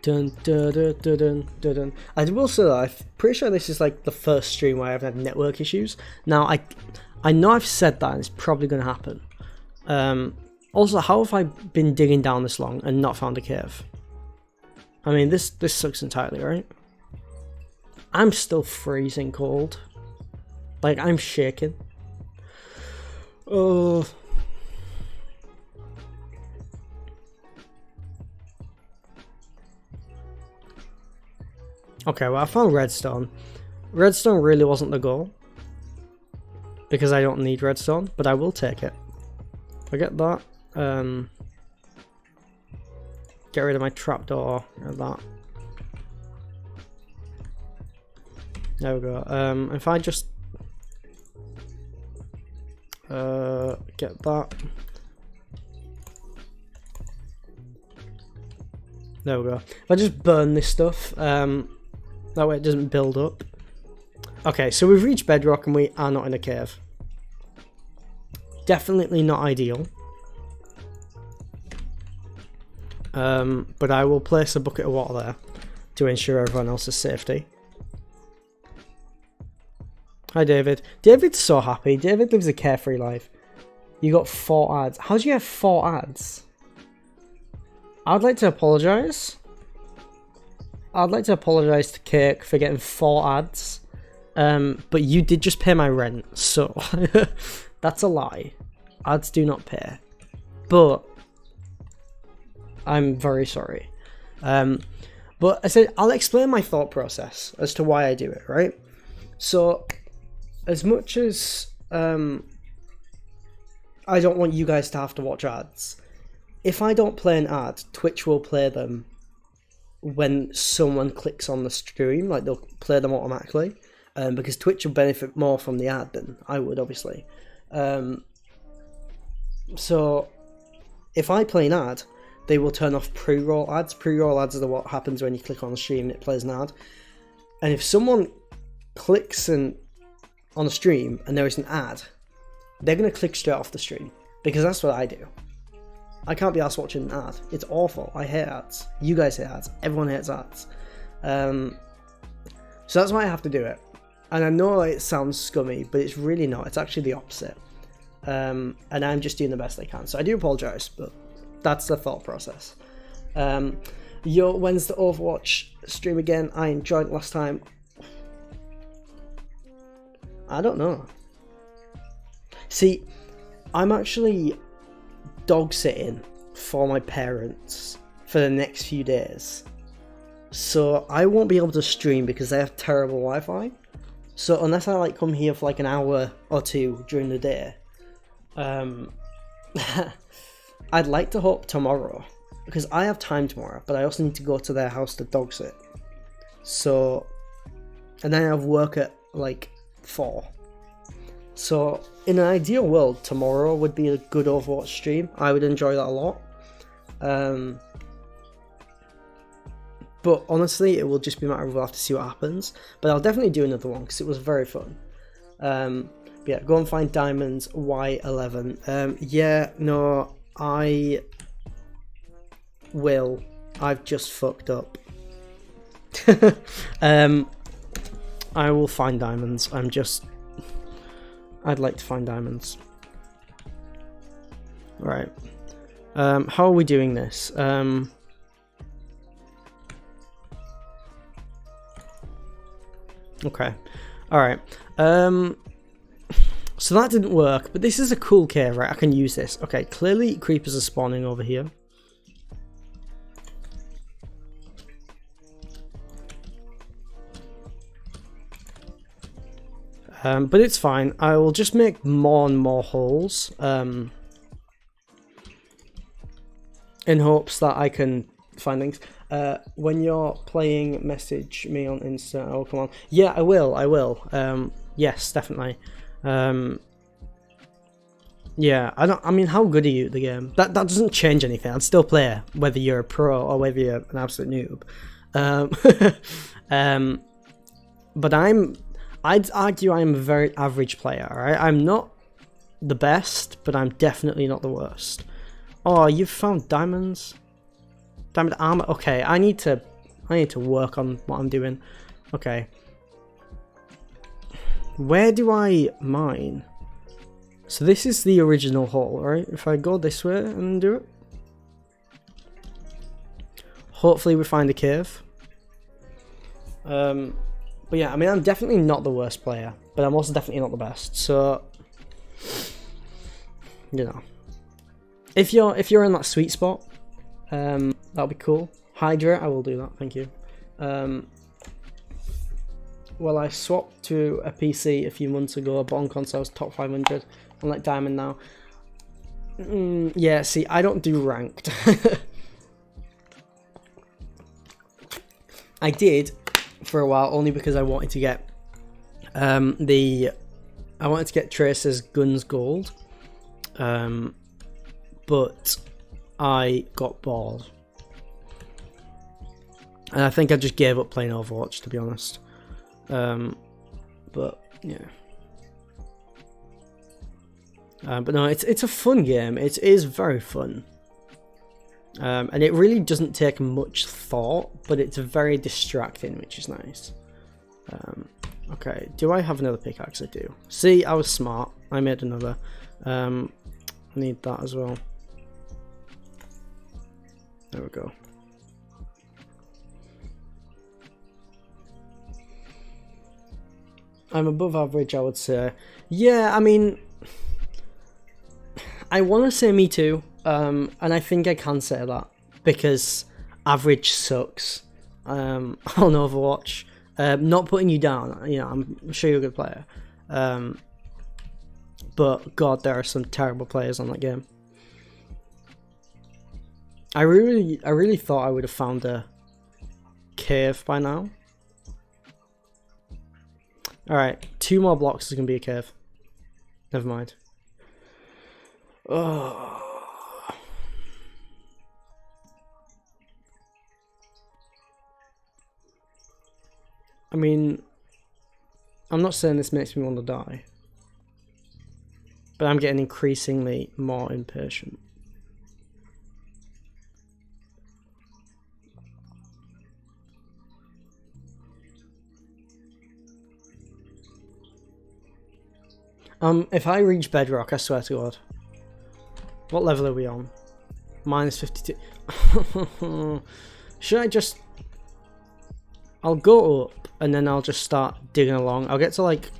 Dun, dun, dun, dun, dun, dun, dun. I will say that I'm pretty sure this is like the first stream where I've had network issues. Now, I know I've said that and it's probably going to happen. Also, how have I been digging down this long and not found a cave? I mean, this sucks entirely, right? I'm still freezing cold. Like, I'm shaking. Oh. Okay, well, I found redstone. Redstone really wasn't the goal, because I don't need redstone, but I will take it. I get that. Get rid of my trapdoor. Get that. There we go. If I just get that. There we go. If I just burn this stuff, that way it doesn't build up. Okay, so we've reached bedrock and we are not in a cave. Definitely not ideal. But I will place a bucket of water there to ensure everyone else's safety. Hi David. David's so happy. David lives a carefree life. You got 4 ads. How do you have 4 ads? I'd like to apologise. I'd like to apologise to Cake for getting 4 ads. But you did just pay my rent, so that's a lie. Ads do not pay. But I'm very sorry. But I said I'll explain my thought process as to why I do it, right? So, as much as I don't want you guys to have to watch ads, if I don't play an ad, Twitch will play them when someone clicks on the stream. Like, they'll play them automatically, because Twitch will benefit more from the ad than I would, obviously. So if I play an ad, they will turn off pre-roll ads. Pre-roll ads are what happens when you click on the stream and it plays an ad. And if someone clicks on a stream and there is an ad, they're going to click straight off the stream, because that's what I do. I can't be asked watching an ad. It's awful. I hate ads. You guys hate ads. Everyone hates ads. So that's why I have to do it. And I know it sounds scummy, but it's really not. It's actually the opposite. And I'm just doing the best I can. So I do apologise, but that's the thought process. When's the Overwatch stream again? I enjoyed it last time. I don't know. See, I'm actually dog sitting for my parents for the next few days. So I won't be able to stream because they have terrible Wi-Fi. So unless I like come here for like an hour or two during the day, I'd like to hope tomorrow, because I have time tomorrow, but I also need to go to their house to dog sit. So, and then I have work at like 4. So in an ideal world, tomorrow would be a good Overwatch stream. I would enjoy that a lot. But honestly, it will just be a matter of we'll have to see what happens. But I'll definitely do another one because it was very fun. But yeah, go and find Diamonds Y11. Yeah, no, I will. I've just fucked up. I will find diamonds. I'd like to find diamonds. Right. How are we doing this? Okay. Alright. So that didn't work, but this is a cool cave, right? I can use this. Okay, clearly creepers are spawning over here. But it's fine. I will just make more and more holes in hopes that I can find things. When you're playing, message me on Insta. Oh, come on. Yeah, I will. Yes, definitely. Yeah, I mean, how good are you at the game? That doesn't change anything. I'd still play whether you're a pro or whether you're an absolute noob. But I'd argue I'm a very average player, alright? I'm not the best, but I'm definitely not the worst. Oh, you've found diamonds? Diamond armor? Okay, I need to work on what I'm doing. Okay. Where do I mine? So this is the original hole, right? If I go this way and do it. Hopefully we find a cave. But yeah, I mean, I'm definitely not the worst player, but I'm also definitely not the best. So, you know, if you're in that sweet spot, that'll be cool. Hydrate, I will do that. Thank you. Well, I swapped to a PC a few months ago, but on console I was top 500. I'm like diamond now. Yeah, see, I don't do ranked. I did for a while only because I wanted to get Tracer's Guns Gold, but I got bored, and I think I just gave up playing Overwatch, to be honest. But yeah. But no, it's a fun game. It is very fun. And it really doesn't take much thought, but it's very distracting, which is nice. Okay, do I have another pickaxe? I do. See, I was smart. I made another. I need that as well. There we go. I'm above average, I would say. Yeah, I mean, I want to say me too, and I think I can say that because average sucks on Overwatch. Not putting you down, you know, I'm sure you're a good player, but God, there are some terrible players on that game. I really thought I would have found a cave by now. Alright, 2 more blocks is going to be a cave. Never mind. Oh. I mean, I'm not saying this makes me want to die, but I'm getting increasingly more impatient. If I reach bedrock, I swear to God. What level are we on? Minus 52. Should I just... I'll go up and then I'll just start digging along. I'll get to like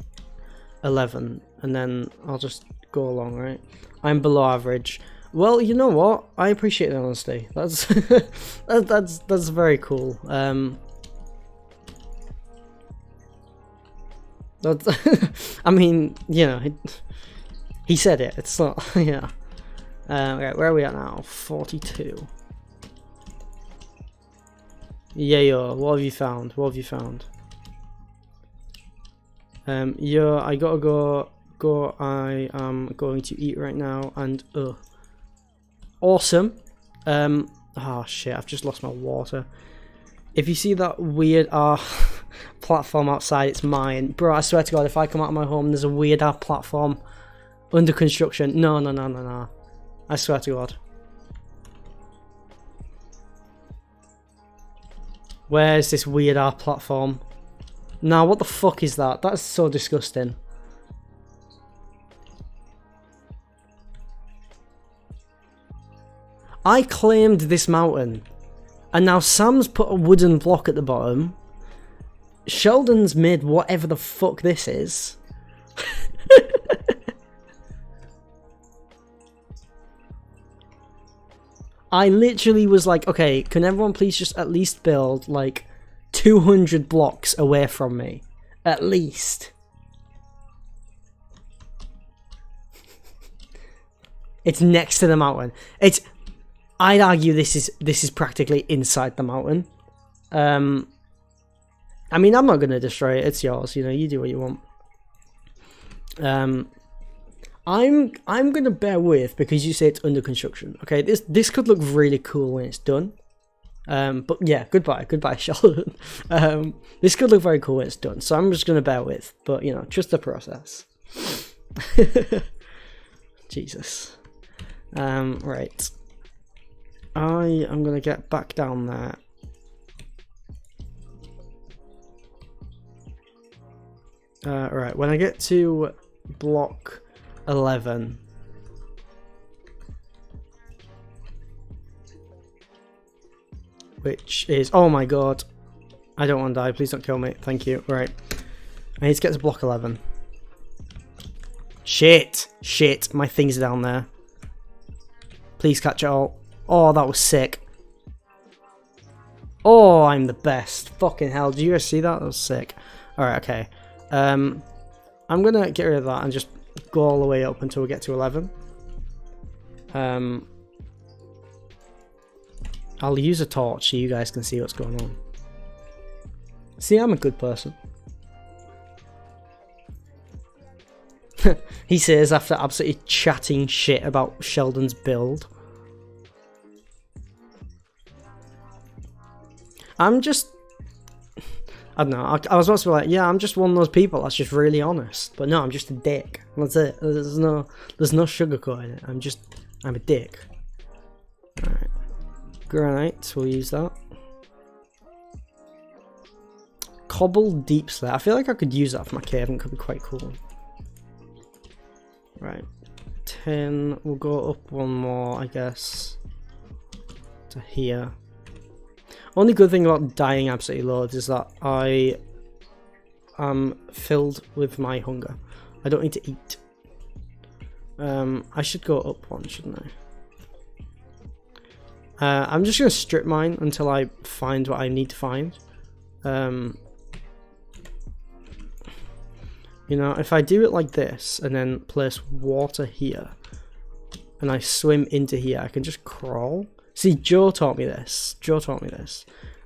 11 and then I'll just go along, right? I'm below average. Well, you know what? I appreciate the honesty. That's that's very cool. I mean, you know, he said it. It's not, yeah. Right, where are we at now? 42. Yeah, what have you found? What have you found? Yeah, I gotta go. I am going to eat right now, and awesome. Oh shit, I've just lost my water. If you see that weird platform outside, it's mine. Bro, I swear to God, if I come out of my home, there's a weird platform under construction. No. I swear to God. Where's this weird platform? Now, what the fuck is that? That's so disgusting. I claimed this mountain, and now Sam's put a wooden block at the bottom. Sheldon's made whatever the fuck this is. I literally was like, okay, can everyone please just at least build like 200 blocks away from me? At least. It's next to the mountain. I'd argue this is practically inside the mountain. I mean, I'm not going to destroy it. It's yours. You know, you do what you want. I'm going to bear with because you say it's under construction. Okay, this could look really cool when it's done. But yeah, goodbye, Sheldon. This could look very cool when it's done. So I'm just going to bear with. But you know, trust the process. Jesus. Right. I am going to get back down there. Right, when I get to block 11, which is, oh my God, I don't want to die, please don't kill me, thank you. Right, I need to get to block 11. Shit, my thing's down there. Please catch it all. Oh, that was sick. Oh, I'm the best. Fucking hell, did you guys see that? That was sick. Alright, okay. I'm gonna get rid of that and just go all the way up until we get to 11. I'll use a torch so you guys can see what's going on. See, I'm a good person. He says after absolutely chatting shit about Sheldon's build. I'm just... I don't know, I was supposed to be like, yeah, I'm just one of those people that's just really honest. But no, I'm just a dick. That's it. There's no sugarcoating it. I'm a dick. Alright. Granite, we'll use that. Cobbled deep slate. I feel like I could use that for my cave and it could be quite cool. Right. 10. We'll go up one more, I guess. To here. Only good thing about dying absolutely loads is that I am filled with my hunger. I don't need to eat. I should go up one, shouldn't I? I'm just going to strip mine until I find what I need to find. You know, if I do it like this and then place water here and I swim into here, I can just crawl. See, Joe taught me this.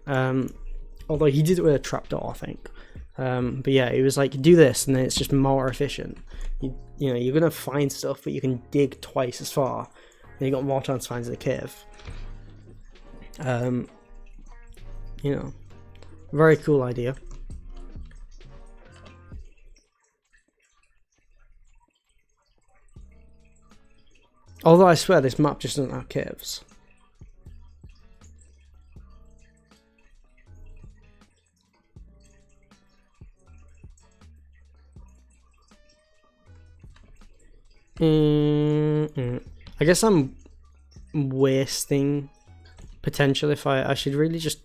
Although he did it with a trapdoor, I think. But yeah, he was like, do this, and then it's just more efficient. You know, you're gonna find stuff, but you can dig twice as far, and you got more chance to find the cave. You know, very cool idea. Although I swear this map just doesn't have caves. I guess I'm wasting potential if I should really just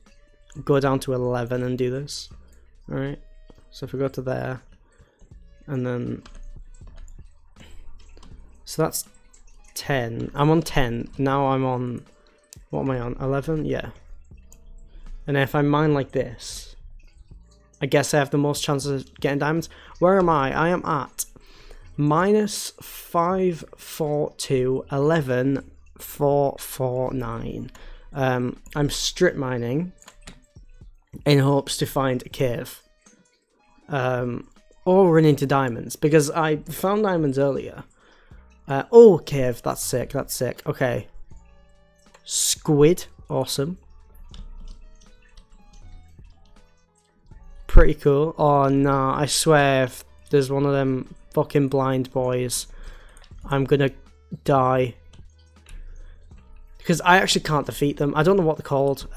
go down to 11 and do this. Alright, so if we go to there, and then, so that's 10. I'm on 10. Now I'm on, what am I on? 11? Yeah. And if I mine like this, I guess I have the most chances of getting diamonds. Where am I? I am at minus 542 11 449. I'm strip mining in hopes to find a cave, or run into diamonds, because I found diamonds earlier. Oh, cave, that's sick, that's sick. Okay, squid, awesome, pretty cool. Oh no, I swear if there's one of them fucking blind boys, I'm gonna die, because I actually can't defeat them. I don't know what they're called.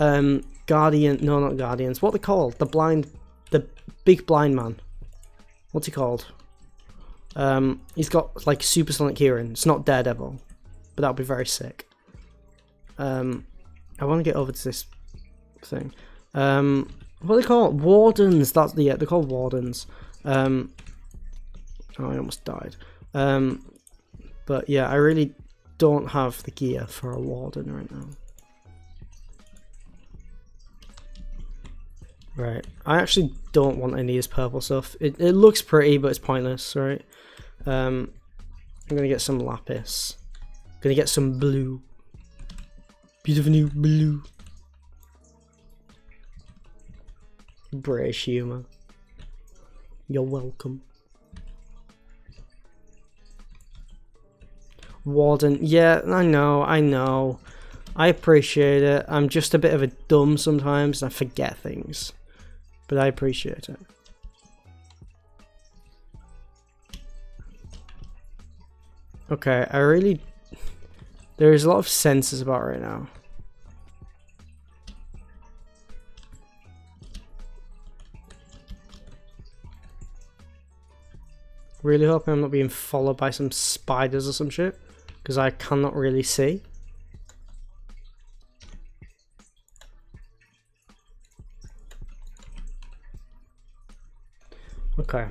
Guardian, no, not guardians. What are they called? The big blind man. What's he called? He's got like supersonic hearing. It's not Daredevil, but that would be very sick. I want to get over to this thing. What are they called? Wardens. That's the, yeah, they're called wardens. Oh, I almost died. But yeah, I really don't have the gear for a warden right now. Right, I actually don't want any of this purple stuff. It looks pretty, but it's pointless, right? I'm gonna get some lapis. Gonna get some blue. Beautiful new blue. British humour. You're welcome. Warden, yeah, I know. I appreciate it. I'm just a bit of a dumb sometimes, and I forget things. But I appreciate it. Okay, there's a lot of sensors about right now. Really hoping I'm not being followed by some spiders or some shit, because I cannot really see. Okay.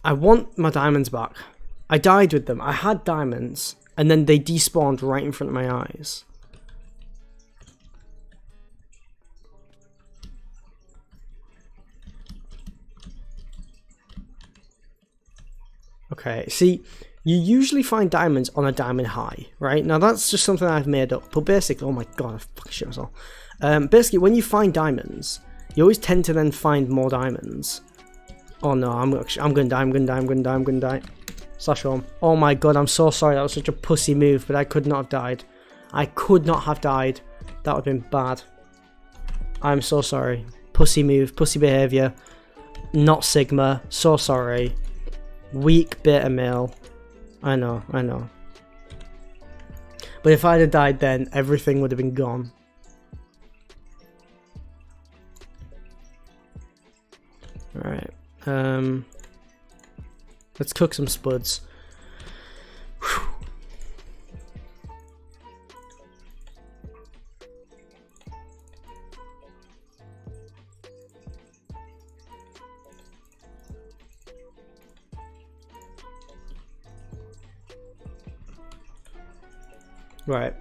I want my diamonds back. I died with them. I had diamonds, and then they despawned right in front of my eyes. Okay, see, you usually find diamonds on a diamond high, right? Now that's just something I've made up, but basically, oh my god, I fucking shit myself. Basically, when you find diamonds, you always tend to then find more diamonds. Oh no, I'm gonna die. Slash home. Oh my god, I'm so sorry, that was such a pussy move, but I could not have died. I could not have died. That would have been bad. I'm so sorry. Pussy move, pussy behaviour. Not Sigma, so sorry. Weak beta male. I know. But if I'd have died then, everything would have been gone. Alright. Let's cook some spuds. Whew. Right.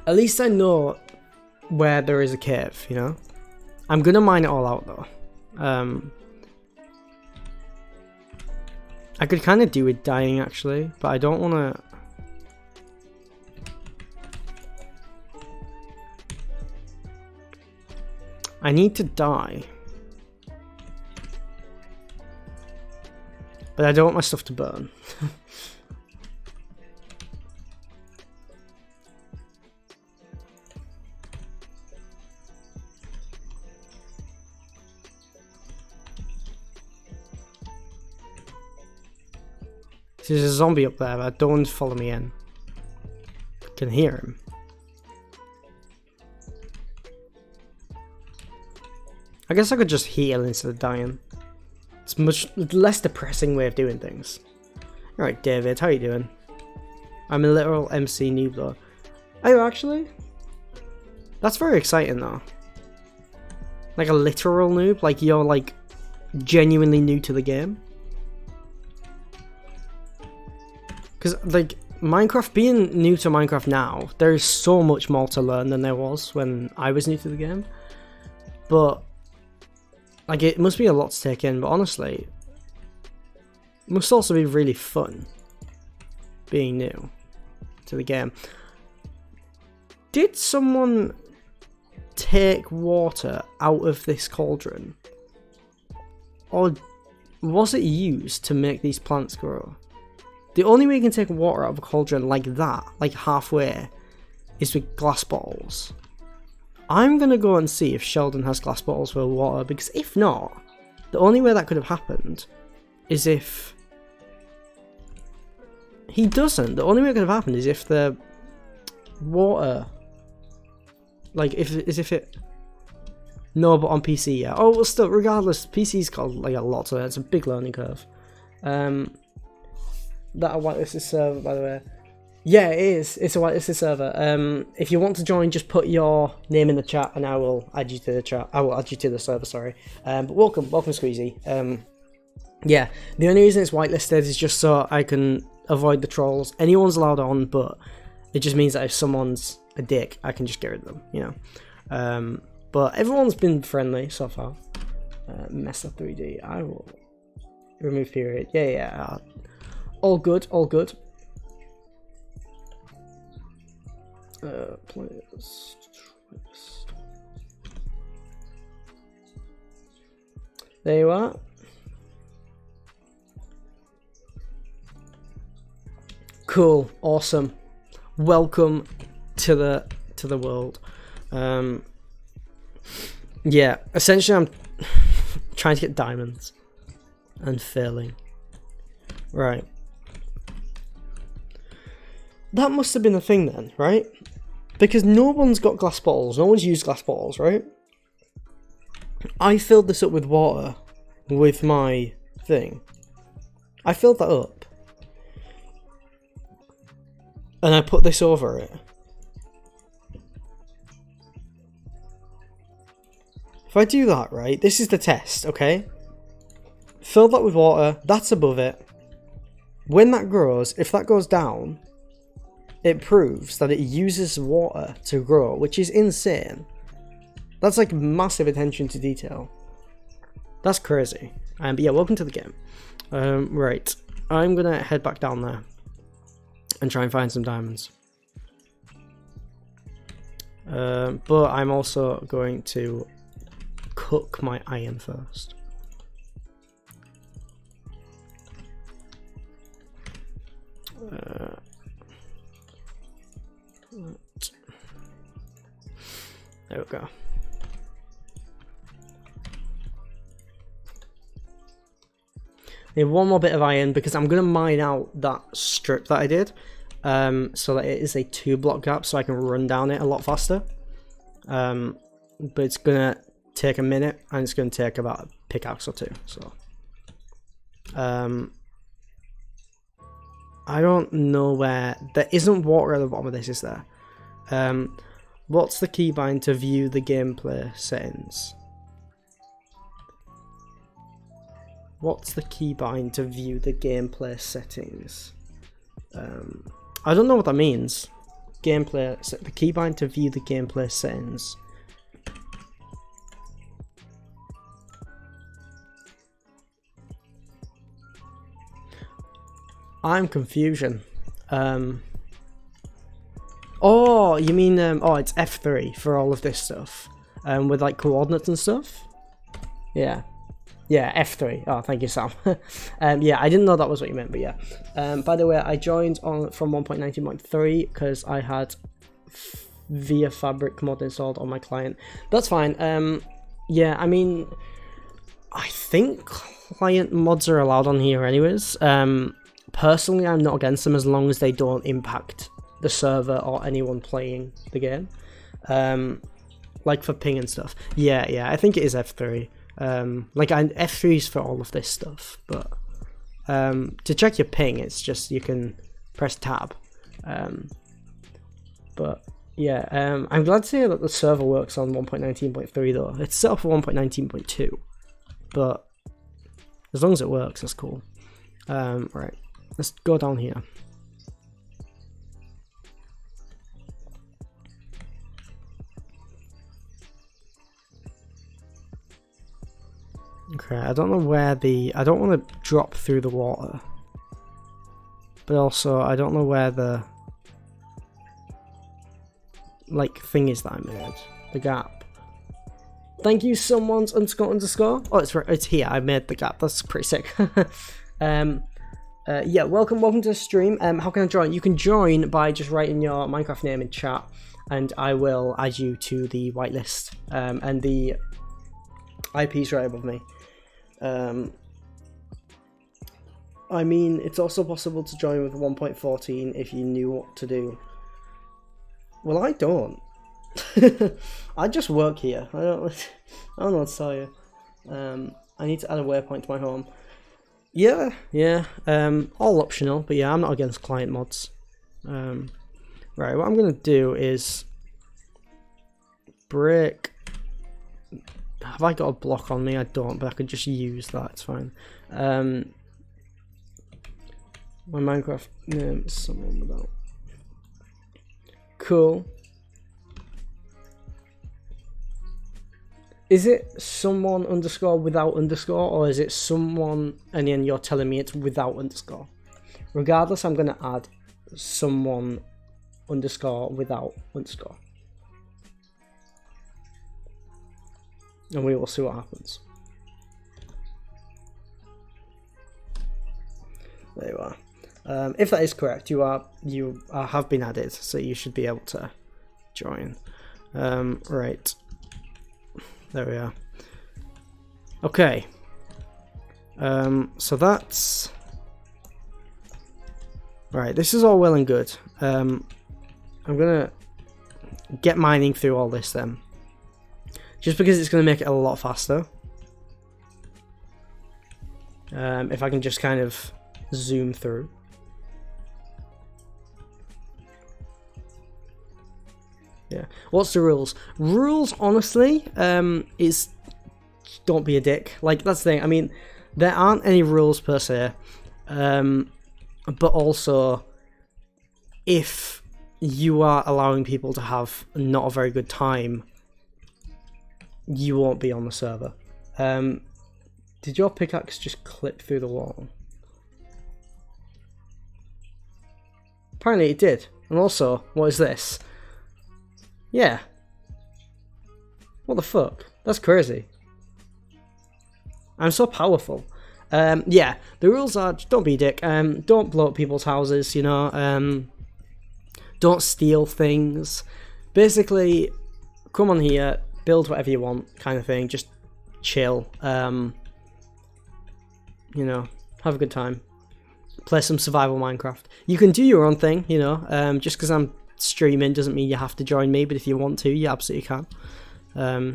At least I know where there is a cave, you know? I'm gonna mine it all out though. I could kind of do with dying actually, but I don't want to. I need to die. But I don't want my stuff to burn. There's a zombie up there, but I don't want to follow me in. I can hear him. I guess I could just heal instead of dying. It's a much less depressing way of doing things. Alright, David, how you doing? I'm a literal MC noob though. Are you actually? That's very exciting though. Like a literal noob? Like you're like genuinely new to the game? Because like Minecraft, being new to Minecraft now, there is so much more to learn than there was when I was new to the game. But like it must be a lot to take in, but honestly, it must also be really fun being new to the game. Did someone take water out of this cauldron? Or was it used to make these plants grow? The only way you can take water out of a cauldron like that, like halfway, is with glass bottles. I'm going to go and see if Sheldon has glass bottles with water, because if not, the only way that could have happened is if he doesn't. The only way it could have happened is if the water, like if it, no, but on PC, yeah. Oh, well, still, regardless, PC's got like a lot to it. It's a big learning curve. That a whitelisted server, by the way. Yeah, it is. It's a whitelisted server. If you want to join, just put your name in the chat, and I will add you to the chat. I will add you to the server. Sorry. But welcome, Squeezy. Yeah, the only reason it's whitelisted is just so I can avoid the trolls. Anyone's allowed on, but it just means that if someone's a dick, I can just get rid of them. You know. But everyone's been friendly so far. Mess up 3D. I will remove period. Yeah. All good, all good. Players. There you are. Cool, awesome. Welcome to the world. Yeah, essentially I'm trying to get diamonds and failing. Right. That must have been the thing then, right? Because no one's got glass bottles. No one's used glass bottles, right? I filled this up with water with my thing. I filled that up. And I put this over it. If I do that, right? This is the test, okay? Fill that with water. That's above it. When that grows, if that goes down, it proves that it uses water to grow, which is insane. That's like massive attention to detail. That's crazy. But yeah, welcome to the game. Right, I'm gonna head back down there and try and find some diamonds. But I'm also going to cook my iron first. There we go. Need one more bit of iron because I'm going to mine out that strip that I did, so that it is a 2-block gap so I can run down it a lot faster. But it's going to take a minute and it's going to take about a pickaxe or two. So I don't know where. There isn't water at the bottom of this, is there? What's the keybind to view the gameplay settings? What's the keybind to view the gameplay settings? I don't know what that means. Gameplay, the keybind to view the gameplay settings. I'm confusion. Oh, you mean oh, it's F3 for all of this stuff. with like coordinates and stuff. Yeah. Yeah, F3. Oh, thank you, Sam. Yeah, I didn't know that was what you meant, but yeah. By the way, I joined on from 1.19.3 because I had Via Fabric mod installed on my client. That's fine. Yeah, I mean, I think client mods are allowed on here anyways. Personally, I'm not against them as long as they don't impact the server or anyone playing the game. Like for ping and stuff. Yeah, I think it is F3. Like F3 is for all of this stuff, but to check your ping, it's just you can press tab. But yeah, I'm glad to hear that the server works on 1.19.3 though. It's set up for 1.19.2, but as long as it works, that's cool. Right, let's go down here. Okay, I don't know where I don't want to drop through the water, but also I don't know where the like thing is that I made, the gap. Thank you, someone's __. Oh, it's here. I made the gap. That's pretty sick. Yeah, welcome to the stream. How can I join? You can join by just writing your Minecraft name in chat, and I will add you to the whitelist. And the IP's right above me. I mean, it's also possible to join with 1.14 if you knew what to do. Well, I don't. I just work here. I don't know what to tell you. I need to add a waypoint to my home. Yeah. All optional, but yeah, I'm not against client mods. Right, what I'm gonna do is break. Have I got a block on me? I don't, but I could just use that. It's fine. My Minecraft name is someone without. Cool. Is it someone _ without _ or is it someone and then you're telling me it's without _? Regardless, I'm gonna add someone _ without _ and we will see what happens. There you are. If that is correct, you have been added, so you should be able to join. Right. There we are. Okay. So that's right. This is all well and good. I'm gonna get mining through all this then, just because it's gonna make it a lot faster. If I can just kind of zoom through. Yeah. What's the rules? Rules, honestly, is don't be a dick. Like, that's the thing. I mean, there aren't any rules per se, but also, if you are allowing people to have not a very good time, you won't be on the server. Did your pickaxe just clip through the wall? Apparently it did. And also, what is this? Yeah. What the fuck? That's crazy. I'm so powerful. Yeah, the rules are don't be a dick. Don't blow up people's houses, you know. Don't steal things. Basically, come on here, build whatever you want, kind of thing. Just chill. You know, have a good time. Play some survival Minecraft. You can do your own thing, you know. Just because I'm streaming doesn't mean you have to join me, but if you want to, you absolutely can.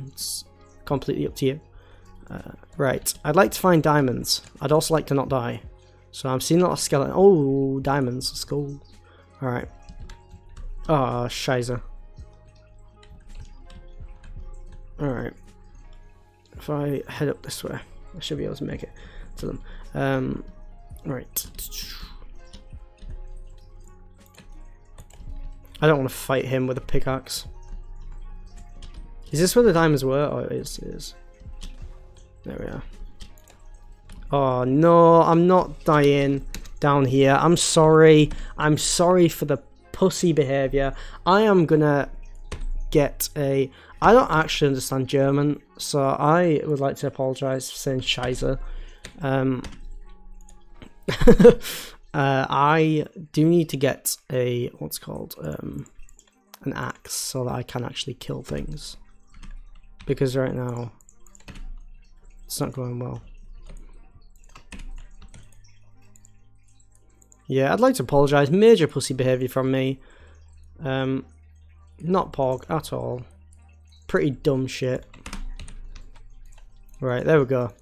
It's completely up to you. Right, I'd like to find diamonds. I'd also like to not die. So I'm seeing a lot of skeleton. Oh, diamonds, let's go. Alright. Oh, shizer. Alright. If I head up this way, I should be able to make it to them. Right. I don't want to fight him with a pickaxe. Is this where the diamonds were? Oh, it is. There we are. Oh no, I'm not dying down here. I'm sorry. I'm sorry for the pussy behaviour. I am gonna get a... I don't actually understand German, so I would like to apologise for saying Scheiße. I do need to get a, what's called, an axe, so that I can actually kill things. Because right now, it's not going well. Yeah, I'd like to apologise. Major pussy behaviour from me. Not pog at all. Pretty dumb shit. Right, there we go.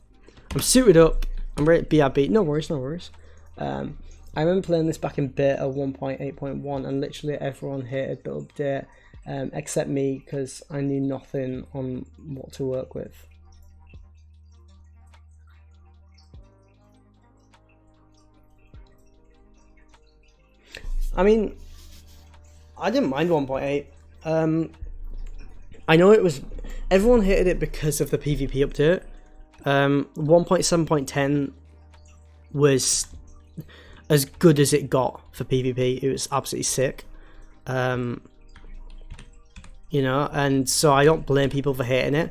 I'm suited up. I'm ready to BRB. No worries, no worries. I remember playing this back in beta 1.8.1 and literally everyone hated the update except me because I knew nothing on what to work with. I mean, I didn't mind 1.8. I know it was... Everyone hated it because of the PvP update. 1.7.10 was as good as it got for PvP. It was absolutely sick. You know, and so I don't blame people for hating it.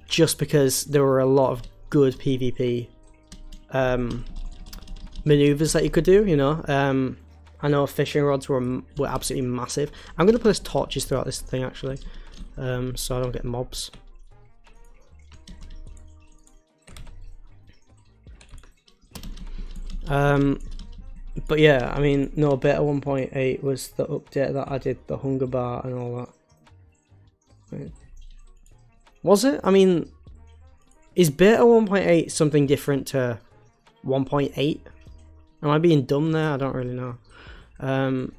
Just because there were a lot of good PvP maneuvers that you could do, you know. I know fishing rods were absolutely massive. I'm going to place torches throughout this thing actually, so I don't get mobs. But yeah, I mean, no, beta 1.8 was the update that added the hunger bar and all that. Right. Was it? I mean, is beta 1.8 something different to 1.8? Am I being dumb there? I don't really know. Because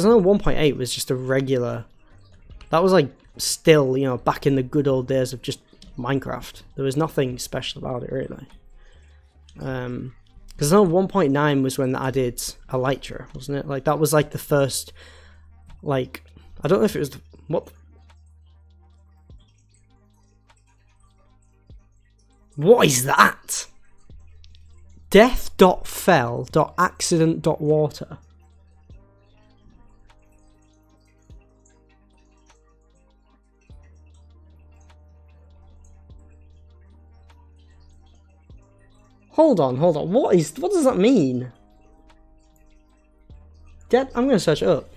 I know 1.8 was just a regular... That was like still, you know, back in the good old days of just Minecraft. There was nothing special about it, really. Because I know 1.9 was when they added Elytra, wasn't it? Like, that was like the first... Like, I don't know if it was... What is that? Death.fell.accident.water. Hold on. What does that mean? I'm gonna search it up.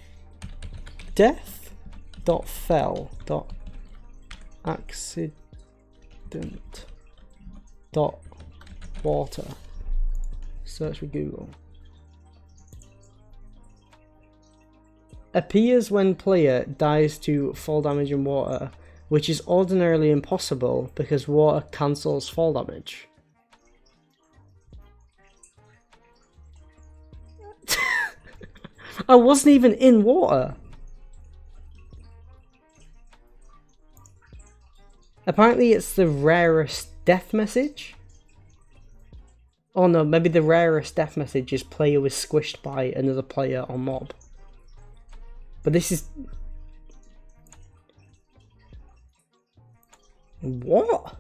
Death.fell.accident.water. Search with Google. Appears when player dies to fall damage in water, which is ordinarily impossible because water cancels fall damage. I wasn't even in water. Apparently it's the rarest death message. Oh no, maybe the rarest death message is player was squished by another player or mob. But this is... What?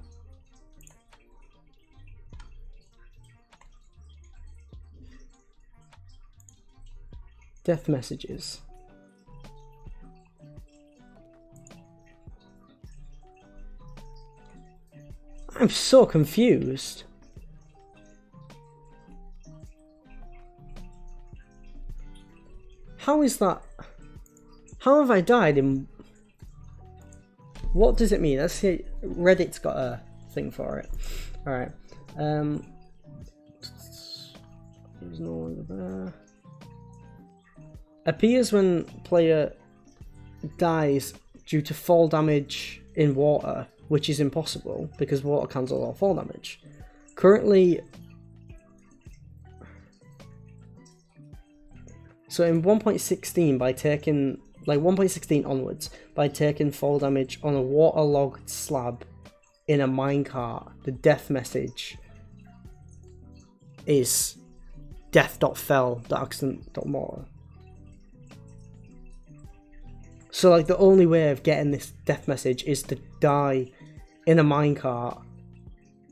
Death messages. I'm so confused. How is that? How have I died in... What does it mean? Let's see. Reddit's got a thing for it. Alright. There's no one there. Appears when player dies due to fall damage in water, which is impossible because water cancels all fall damage. Currently... So in 1.16, by taking, like 1.16 onwards, by taking fall damage on a waterlogged slab in a minecart, the death message is death.fell.accident.water. So like the only way of getting this death message is to die in a minecart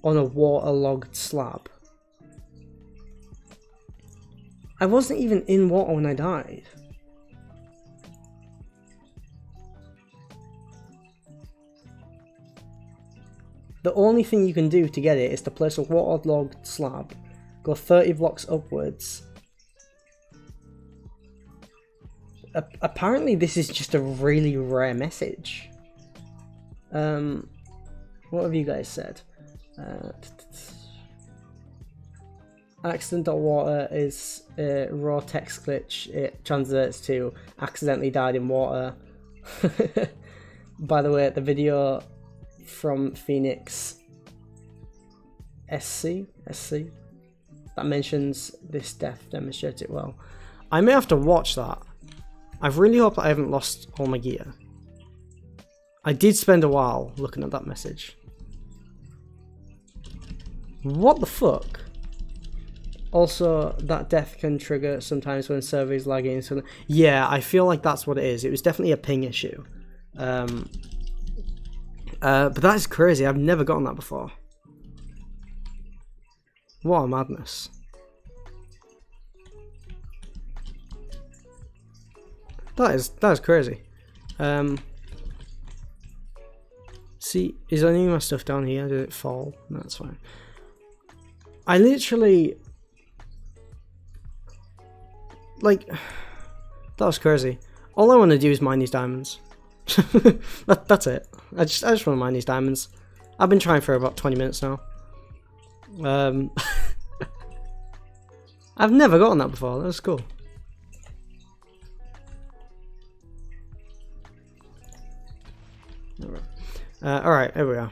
on a waterlogged slab. I wasn't even in water when I died. The only thing you can do to get it is to place a waterlogged slab, go 30 blocks upwards. Apparently this is just a really rare message. What have you guys said? Accident.water is a raw text glitch. It translates to accidentally died in water. By the way, the video from Phoenix SC that mentions this death demonstrates it well. I may have to watch that. I really hope that I haven't lost all my gear. I did spend a while looking at that message. What the fuck? Also, that death can trigger sometimes when server is lagging. So yeah, I feel like that's what it is. It was definitely a ping issue. But that is crazy. I've never gotten that before. What a madness. That is crazy. See, is any of my stuff down here? Did it fall? No, that's fine. I literally, like, that was crazy. All I want to do is mine these diamonds. That's it. I just want to mine these diamonds. I've been trying for about 20 minutes now. I've never gotten that before. That was cool. Alright, here we are.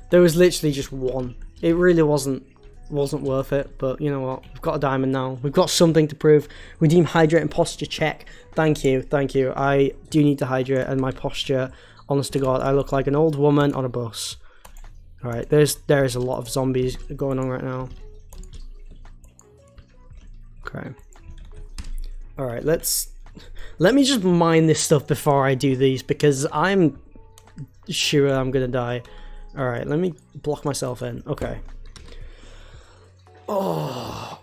There was literally just one. It really wasn't worth it, but you know what? We've got a diamond now. We've got something to prove. Redeem hydrate and posture check. Thank you. I do need to hydrate, and my posture, honest to God, I look like an old woman on a bus. Alright, there is a lot of zombies going on right now. Okay. Alright, let me just mine this stuff before I do these, because I'm sure I'm gonna die. Alright, let me block myself in. Okay. Oh.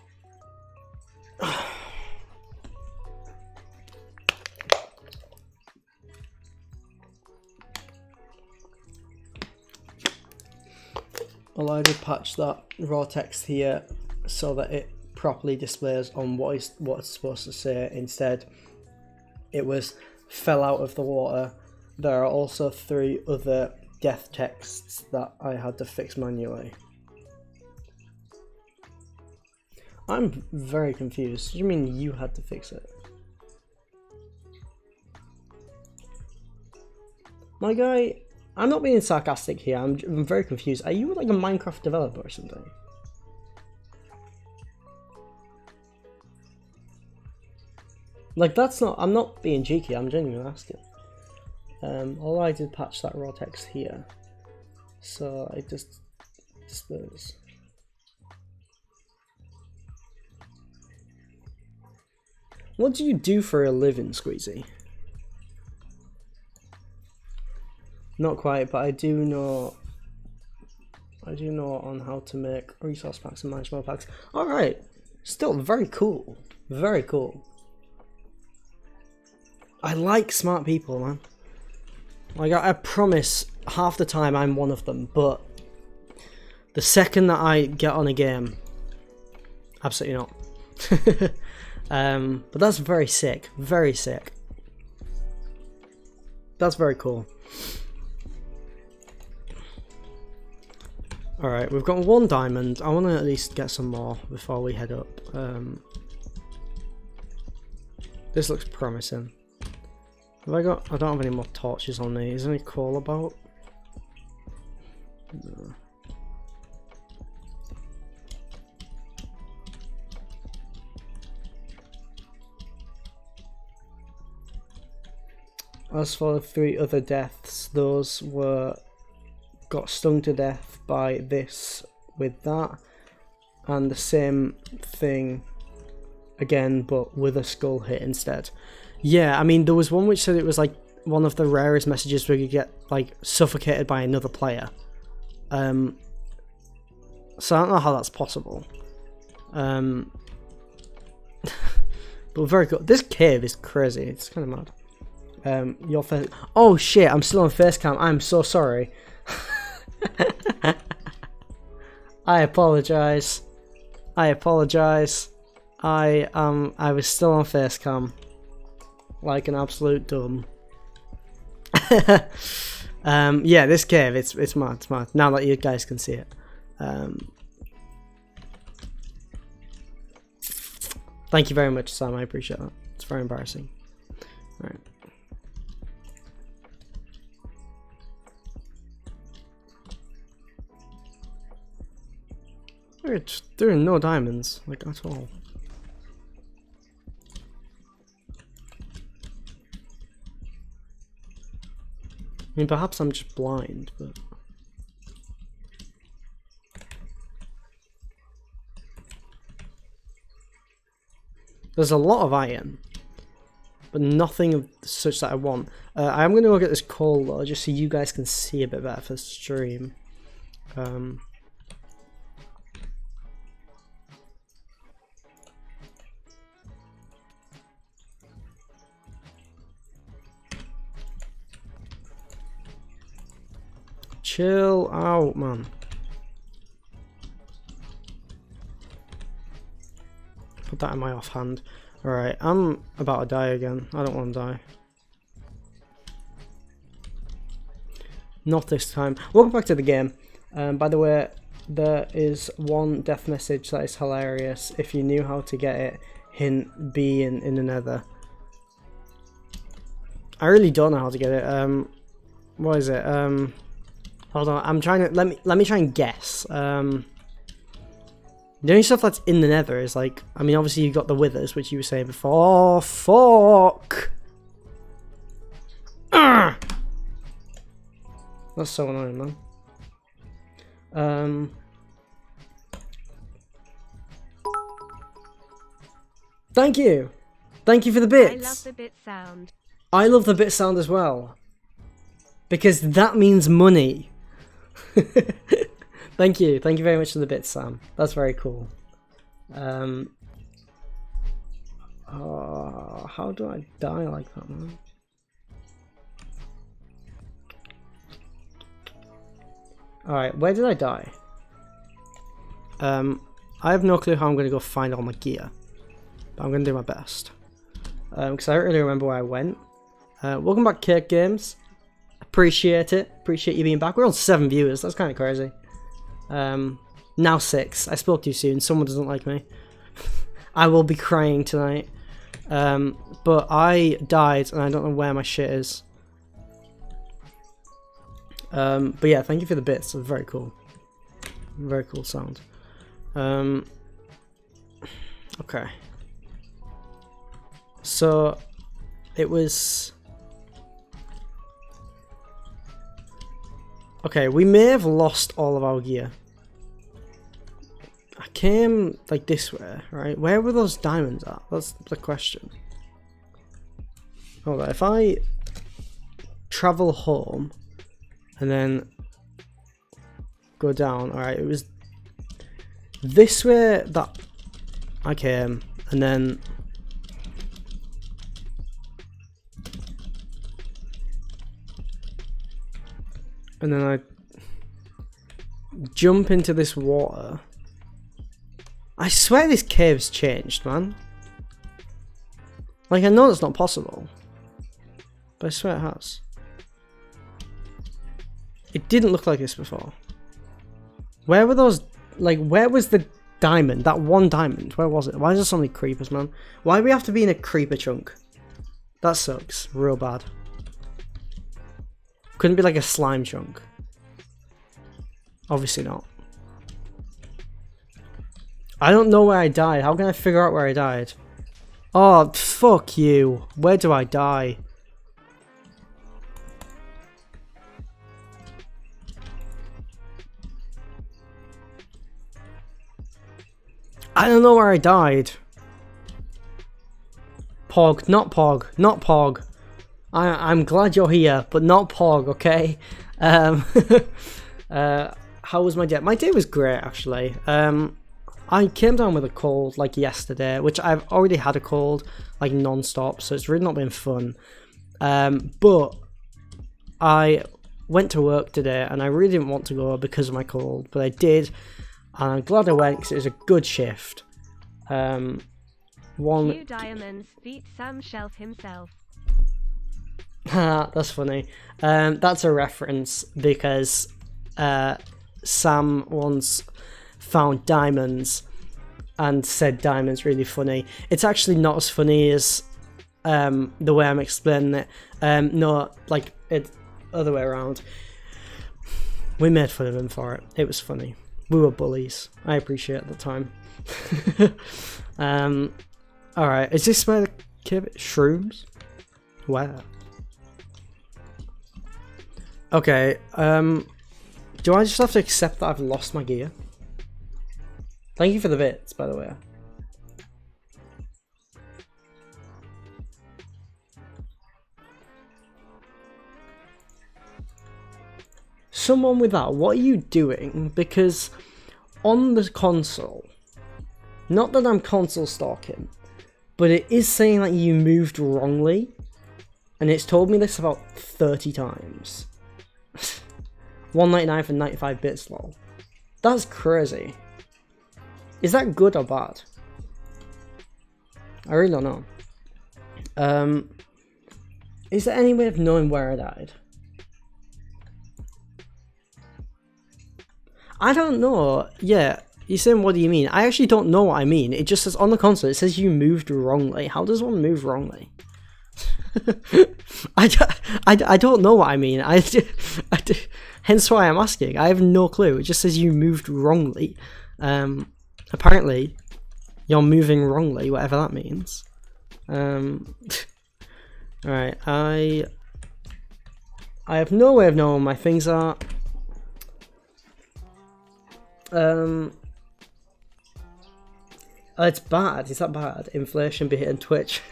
Well, I did patch that raw text here so that it properly displays on what it's supposed to say. Instead, it was fell out of the water. There are also 3 other death texts that I had to fix manually. I'm very confused. What do you mean you had to fix it? My guy, I'm not being sarcastic here. I'm very confused. Are you like a Minecraft developer or something? Like, that's not, I'm not being cheeky, I'm genuinely asking. All I did patch that raw text here. So I just displays. What do you do for a living, Squeezy? Not quite, but I do know on how to make resource packs and management packs. Alright. Still very cool. Very cool. I like smart people, man. Like, I promise half the time I'm one of them, but the second that I get on a game, absolutely not. But that's very sick. Very sick. That's very cool. Alright, we've got 1 diamond. I want to at least get some more before we head up. This looks promising. Have I don't have any more torches on me. Is there any coal about? No. As for the 3 other deaths, those got stung to death by this with that, and the same thing again, but with a skull hit instead. Yeah, I mean, there was one which said it was like one of the rarest messages where you get like suffocated by another player. So I don't know how that's possible. But very cool. This cave is crazy. It's kind of mad. Your first. Oh shit! I'm still on face cam. I'm so sorry. I apologize. I apologize. I was still on face cam, like an absolute dumb. Yeah, this cave, it's mad, it's mad. Now that you guys can see it. Thank you very much, Sam. I appreciate that. It's very embarrassing. All right. There are no diamonds, like, at all. I mean, perhaps I'm just blind, but... There's a lot of iron, but nothing of such that I want. I'm going to look at this coal, though, just so you guys can see a bit better for the stream. Chill out, man. Put that in my offhand. Alright, I'm about to die again. I don't want to die. Not this time. Welcome back to the game. By the way, there is one death message that is hilarious. If you knew how to get it, hint B in the nether. I really don't know how to get it. What is it? Hold on, I'm trying to let me try and guess. The only stuff that's in the nether is like, I mean, obviously you got the withers, which you were saying before. Oh, fuck! Arrgh! That's so annoying, man. Thank you for the bits. I love the bit sound. I love the bit sound as well, because that means money. Thank you very much for the bits, Sam. That's very cool. Oh, how do I die like that, man? Alright, where did I die? I have no clue how I'm going to go find all my gear, but I'm going to do my best. Because I don't really remember where I went. Welcome back, Kirk Games. Appreciate it. Appreciate you being back. We're on 7 viewers. That's kind of crazy. Now 6. I spoke too soon. Someone doesn't like me. I will be crying tonight. But I died and I don't know where my shit is. But yeah, thank you for the bits. It's very cool. Very cool sound. Okay. So it was... Okay, we may have lost all of our gear. I came like this way, right? Where were those diamonds at? That's the question. Hold on, if I travel home and then go down, alright, it was this way that I came, and then I jump into this water. I swear this cave's changed, man. Like, I know it's not possible, but I swear it has. It didn't look like this before. Where were those, like, where was the diamond? That one diamond, where was it? Why is there so many creepers, man? Why do we have to be in a creeper chunk? That sucks, real bad. Couldn't be like a slime chunk. Obviously not. I don't know where I died. How can I figure out where I died? Oh, fuck you. Where do I die? I don't know where I died. Pog, not Pog, not Pog. I'm glad you're here, but not Pog, okay? How was my day? My day was great, actually. I came down with a cold, like, yesterday, which I've already had a cold, like, non-stop, so it's really not been fun. But I went to work today and I really didn't want to go because of my cold, but I did, and I'm glad I went because it was a good shift. Few diamonds beat Sam Shelf himself. That's funny. That's a reference because Sam once found diamonds and said diamonds really funny. It's actually not as funny as the way I'm explaining it. No, like it's other way around. We made fun of him for it. It was funny. We were bullies. I appreciate it at the time. Alright, is this where the kid shrooms? Where? Okay, do I just have to accept that I've lost my gear? Thank you for the bits, by the way. Someone with that, what are you doing? Because on the console, not that I'm console stalking, but it is saying that you moved wrongly, and it's told me this about 30 times. 199 for 95 bits, lol. That's crazy. Is that good or bad? I really don't know. Is there any way of knowing where I died? I don't know. Yeah, you're saying what do you mean? I actually don't know what I mean. It just says on the console, it says you moved wrongly. How does one move wrongly? I don't know what I mean. Hence why I'm asking. I have no clue. It just says you moved wrongly. Apparently, you're moving wrongly, whatever that means. Alright, I have no way of knowing where my things are. It's bad. Is that bad? Inflation be hitting Twitch.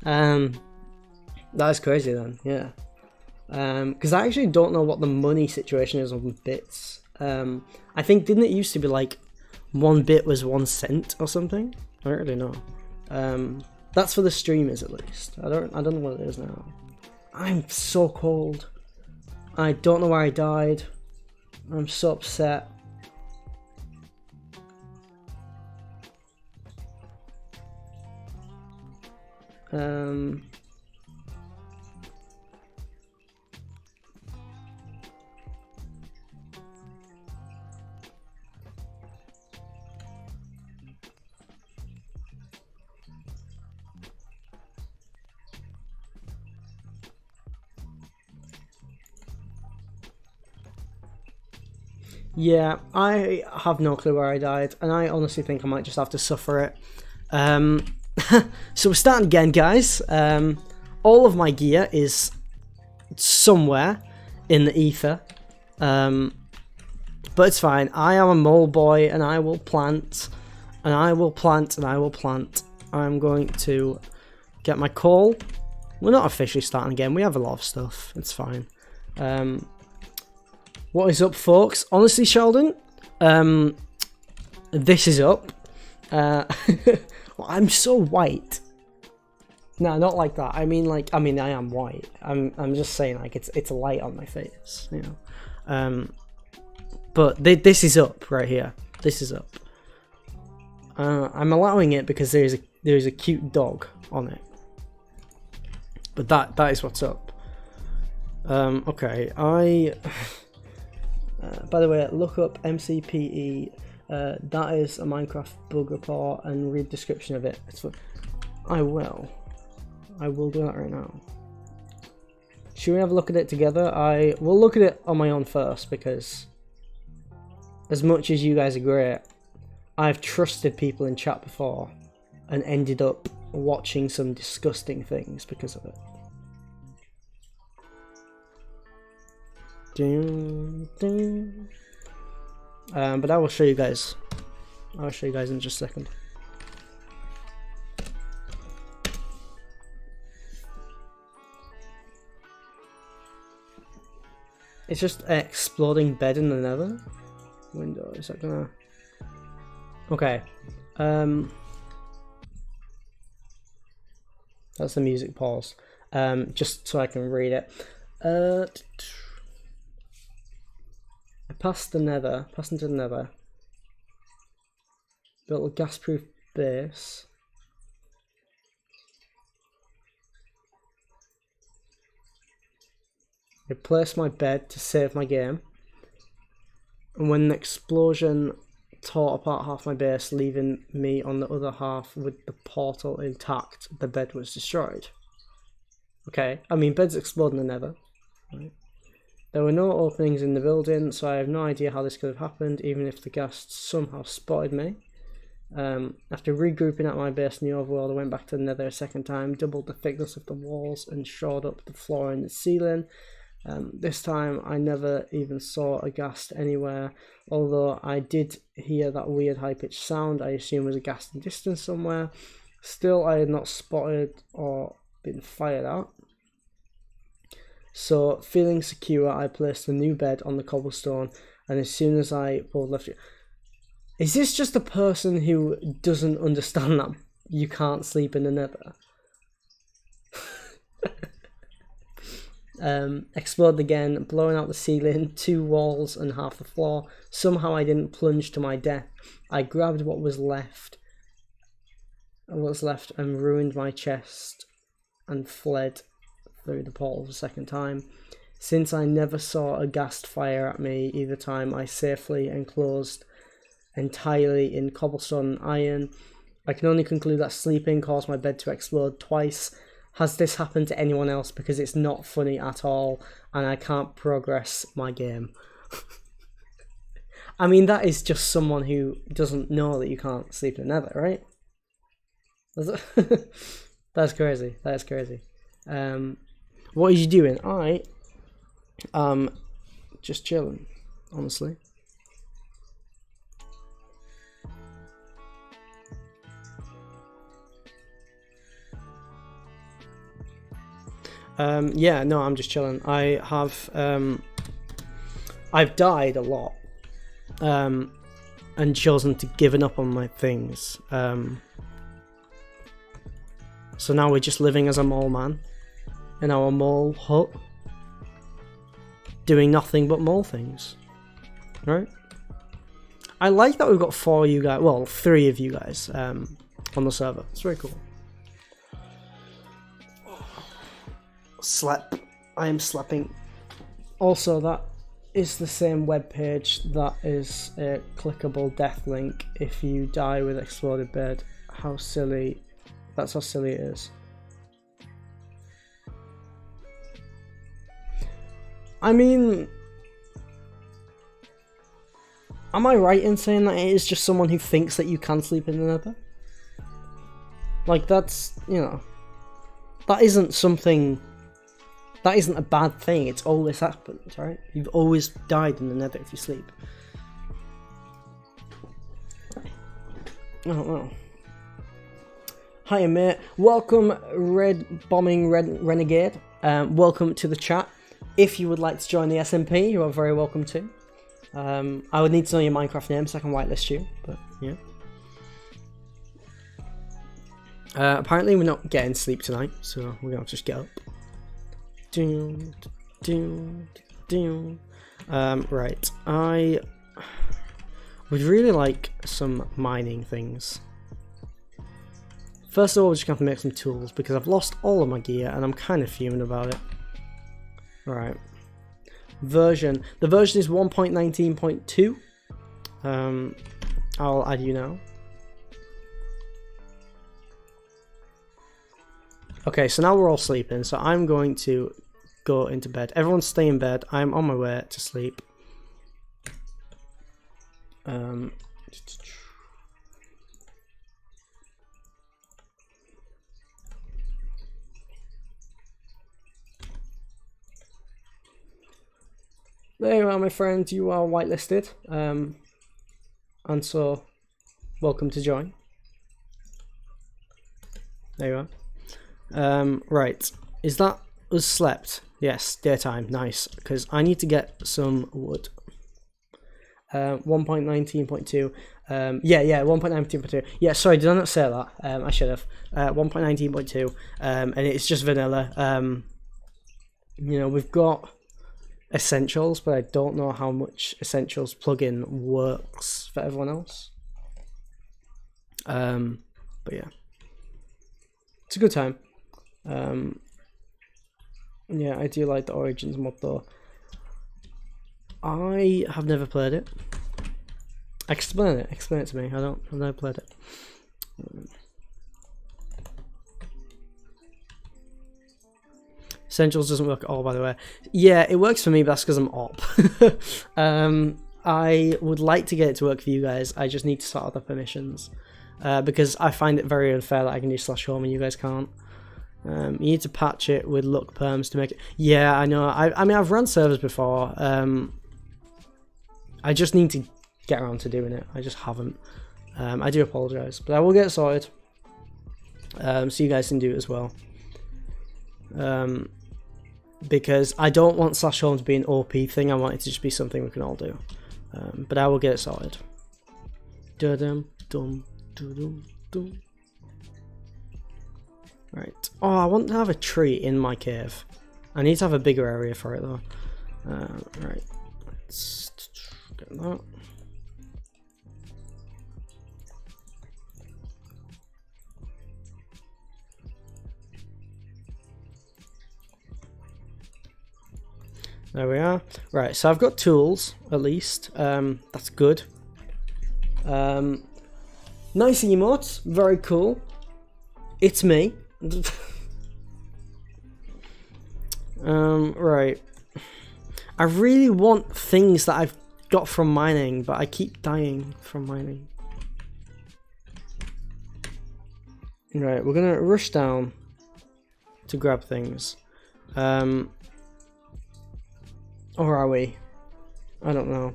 That is crazy then, yeah. Because I actually don't know what the money situation is on bits. I think, didn't it used to be like 1 bit was 1 cent or something? I don't really know. That's for the streamers at least. I don't know what it is now. I'm so cold. I don't know where I died. I'm so upset. Yeah, I have no clue where I died, and I honestly think I might just have to suffer it. So we're starting again, guys. All of my gear is somewhere in the ether, but it's fine. I am a mole boy, and I will plant, and I will plant, and I will plant. I'm going to get my coal. We're not officially starting again. We have a lot of stuff. It's fine. What is up, folks? Honestly, Sheldon, this is up. Well, I'm so white. No, not like that. I mean, I am white. I'm just saying, like, it's light on my face, you know. But this is up right here. This is up. I'm allowing it because there's a cute dog on it. But that is what's up. Okay, by the way, look up MCPE. That is a Minecraft bug report, and read description of it. I will do that right now. Should we have a look at it together? I will look at it on my own first, because as much as you guys are great, I've trusted people in chat before and ended up watching some disgusting things because of it. But I will show you guys. I'll show you guys in just a second. It's just an exploding bed in the nether. Window, is that gonna... Okay. That's the music pause. just so I can read it. I passed into the nether. Built a gas-proof base. I placed my bed to save my game. And when an explosion tore apart half my base, leaving me on the other half with the portal intact, the bed was destroyed. Okay, I mean, beds explode in the nether. Right. There were no openings in the building, so I have no idea how this could have happened, even if the ghasts somehow spotted me. After regrouping at my base in the overworld, I went back to the nether a second time, doubled the thickness of the walls and shored up the floor and the ceiling. This time I never even saw a ghast anywhere, although I did hear that weird high-pitched sound I assume was a ghast in distance somewhere. Still, I had not spotted or been fired at. So, feeling secure, I placed a new bed on the cobblestone, and as soon as I pulled left... Is this just a person who doesn't understand that you can't sleep in the nether? Exploded again, blowing out the ceiling, 2 walls and half the floor. Somehow I didn't plunge to my death. I grabbed what was left and ruined my chest and fled through the portal the second time. Since I never saw a ghast fire at me either time, I safely enclosed entirely in cobblestone and iron. I can only conclude that sleeping caused my bed to explode twice. Has this happened to anyone else? Because it's not funny at all and I can't progress my game. I mean, that is just someone who doesn't know that you can't sleep in the nether, right? That's crazy. That is crazy. What are you doing? I just chilling, honestly. Yeah, no, I'm just chilling. I have I've died a lot and chosen to given up on my things. So now we're just living as a mole man in our mole hut, doing nothing but mole things, right? I like that we've got 4 of you guys, well, 3 of you guys on the server. It's very cool. Slap. I am slapping. Also, that is the same web page that is a clickable death link if you die with exploded bed. How silly. That's how silly it is. I mean, am I right in saying that it is just someone who thinks that you can sleep in the nether? Like, that's, you know, that isn't something, that isn't a bad thing. It's always happened, right? You've always died in the nether if you sleep. I don't know. Hiya, mate. Welcome, Red Bombing Renegade. Welcome to the chat. If you would like to join the SMP, you are very welcome to. I would need to know your Minecraft name so I can whitelist you, but yeah. Apparently we're not getting sleep tonight, so we're gonna have to just get up. Right. I would really like some mining things. First of all, we're just gonna have to make some tools because I've lost all of my gear and I'm kind of fuming about it. Alright. Version. The version is 1.19.2. I'll add you now. Okay, so now we're all sleeping, so I'm going to go into bed. Everyone stay in bed. I'm on my way to sleep. There you are, my friend. You are whitelisted. And so, welcome to join. There you are. Right. Is that us slept? Yes, daytime. Nice. Because I need to get some wood. 1.19.2. Yeah, 1.19.2. Yeah, sorry, did I not say that? I should have. 1.19.2, and it's just vanilla. You know, we've got Essentials, but I don't know how much Essentials plugin works for everyone else. But yeah, it's a good time. Yeah, I do like the Origins mod though. I have never played it. Explain it to me. I've never played it. Essentials doesn't work at all, by the way. Yeah, it works for me, but that's because I'm op. I would like to get it to work for you guys. I just need to sort out the permissions. Because I find it very unfair that I can do /home and you guys can't. You need to patch it with luck perms to make it. Yeah, I know. I mean, I've run servers before. I just need to get around to doing it. I just haven't. I do apologise, but I will get it sorted. So you guys can do it as well. Because I don't want /home to be an OP thing. I want it to just be something we can all do. But I will get it sorted. Right. Oh, I want to have a tree in my cave. I need to have a bigger area for it though. Right. Let's get that. There we are. Right, so I've got tools, at least. That's good. Nice emotes, very cool. It's me. Right. I really want things that I've got from mining, but I keep dying from mining. Right, we're gonna rush down to grab things. Or are we? I don't know.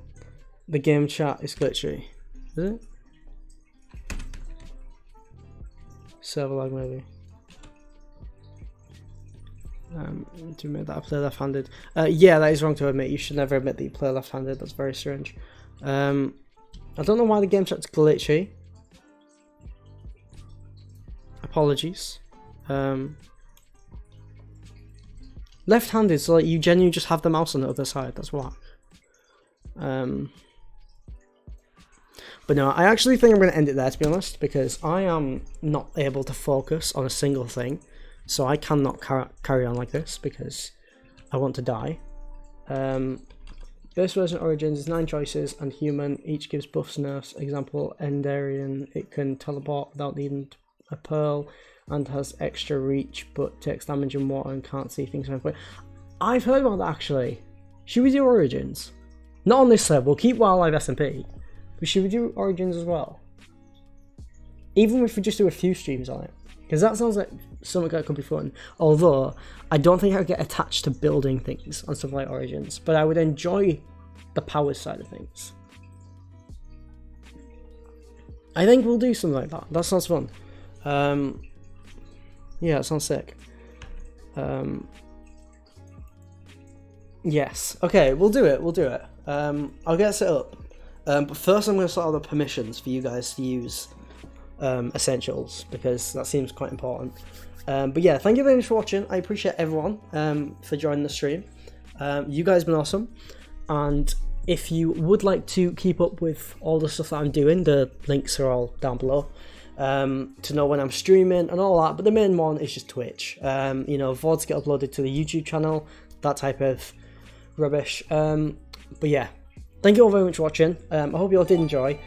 The game chat is glitchy. Is it? Server lag maybe. Do you admit that I play left-handed? Yeah, that is wrong to admit. You should never admit that you play left-handed. That's very strange. I don't know why the game chat's glitchy. Apologies. Left-handed, so like you genuinely just have the mouse on the other side. That's whack. But no, I actually think I'm going to end it there, to be honest, because I am not able to focus on a single thing. So I cannot carry on like this because I want to die. First version Origins is 9 choices and human. Each gives buffs, nerfs. Example, Endarian. It can teleport without needing a pearl and has extra reach but takes damage in water and can't see things. I've heard about that actually. Should we do Origins? Not on this server. We'll keep WhileLiveSMP. But should we do Origins as well? Even if we just do a few streams on it. Because that sounds like something that could be fun. Although, I don't think I would get attached to building things on stuff like Origins. But I would enjoy the power side of things. I think we'll do something like that. That sounds fun. Yeah, it sounds sick. Yes. Okay, we'll do it. We'll do it. I'll get it set up. But first I'm going to sort out the permissions for you guys to use Essentials, because that seems quite important. But yeah, thank you very much for watching. I appreciate everyone for joining the stream. You guys have been awesome. And if you would like to keep up with all the stuff that I'm doing, the links are all down below. To know when I'm streaming and all that, but the main one is just Twitch. You know, VODs get uploaded to the YouTube channel, that type of rubbish. But yeah, thank you all very much for watching. I hope you all did enjoy.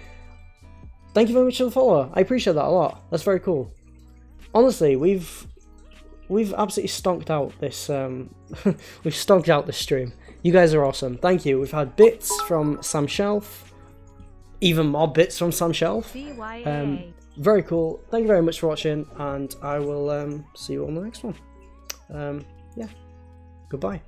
Thank you very much for the follow. I appreciate that a lot. That's very cool. Honestly, we've absolutely stonked out this we've stonked out this stream. You guys are awesome. Thank you. We've had bits from Sam Shelf, even more bits from Sam Shelf. Very cool. Thank you very much for watching, and I will see you on the next one. Yeah, goodbye.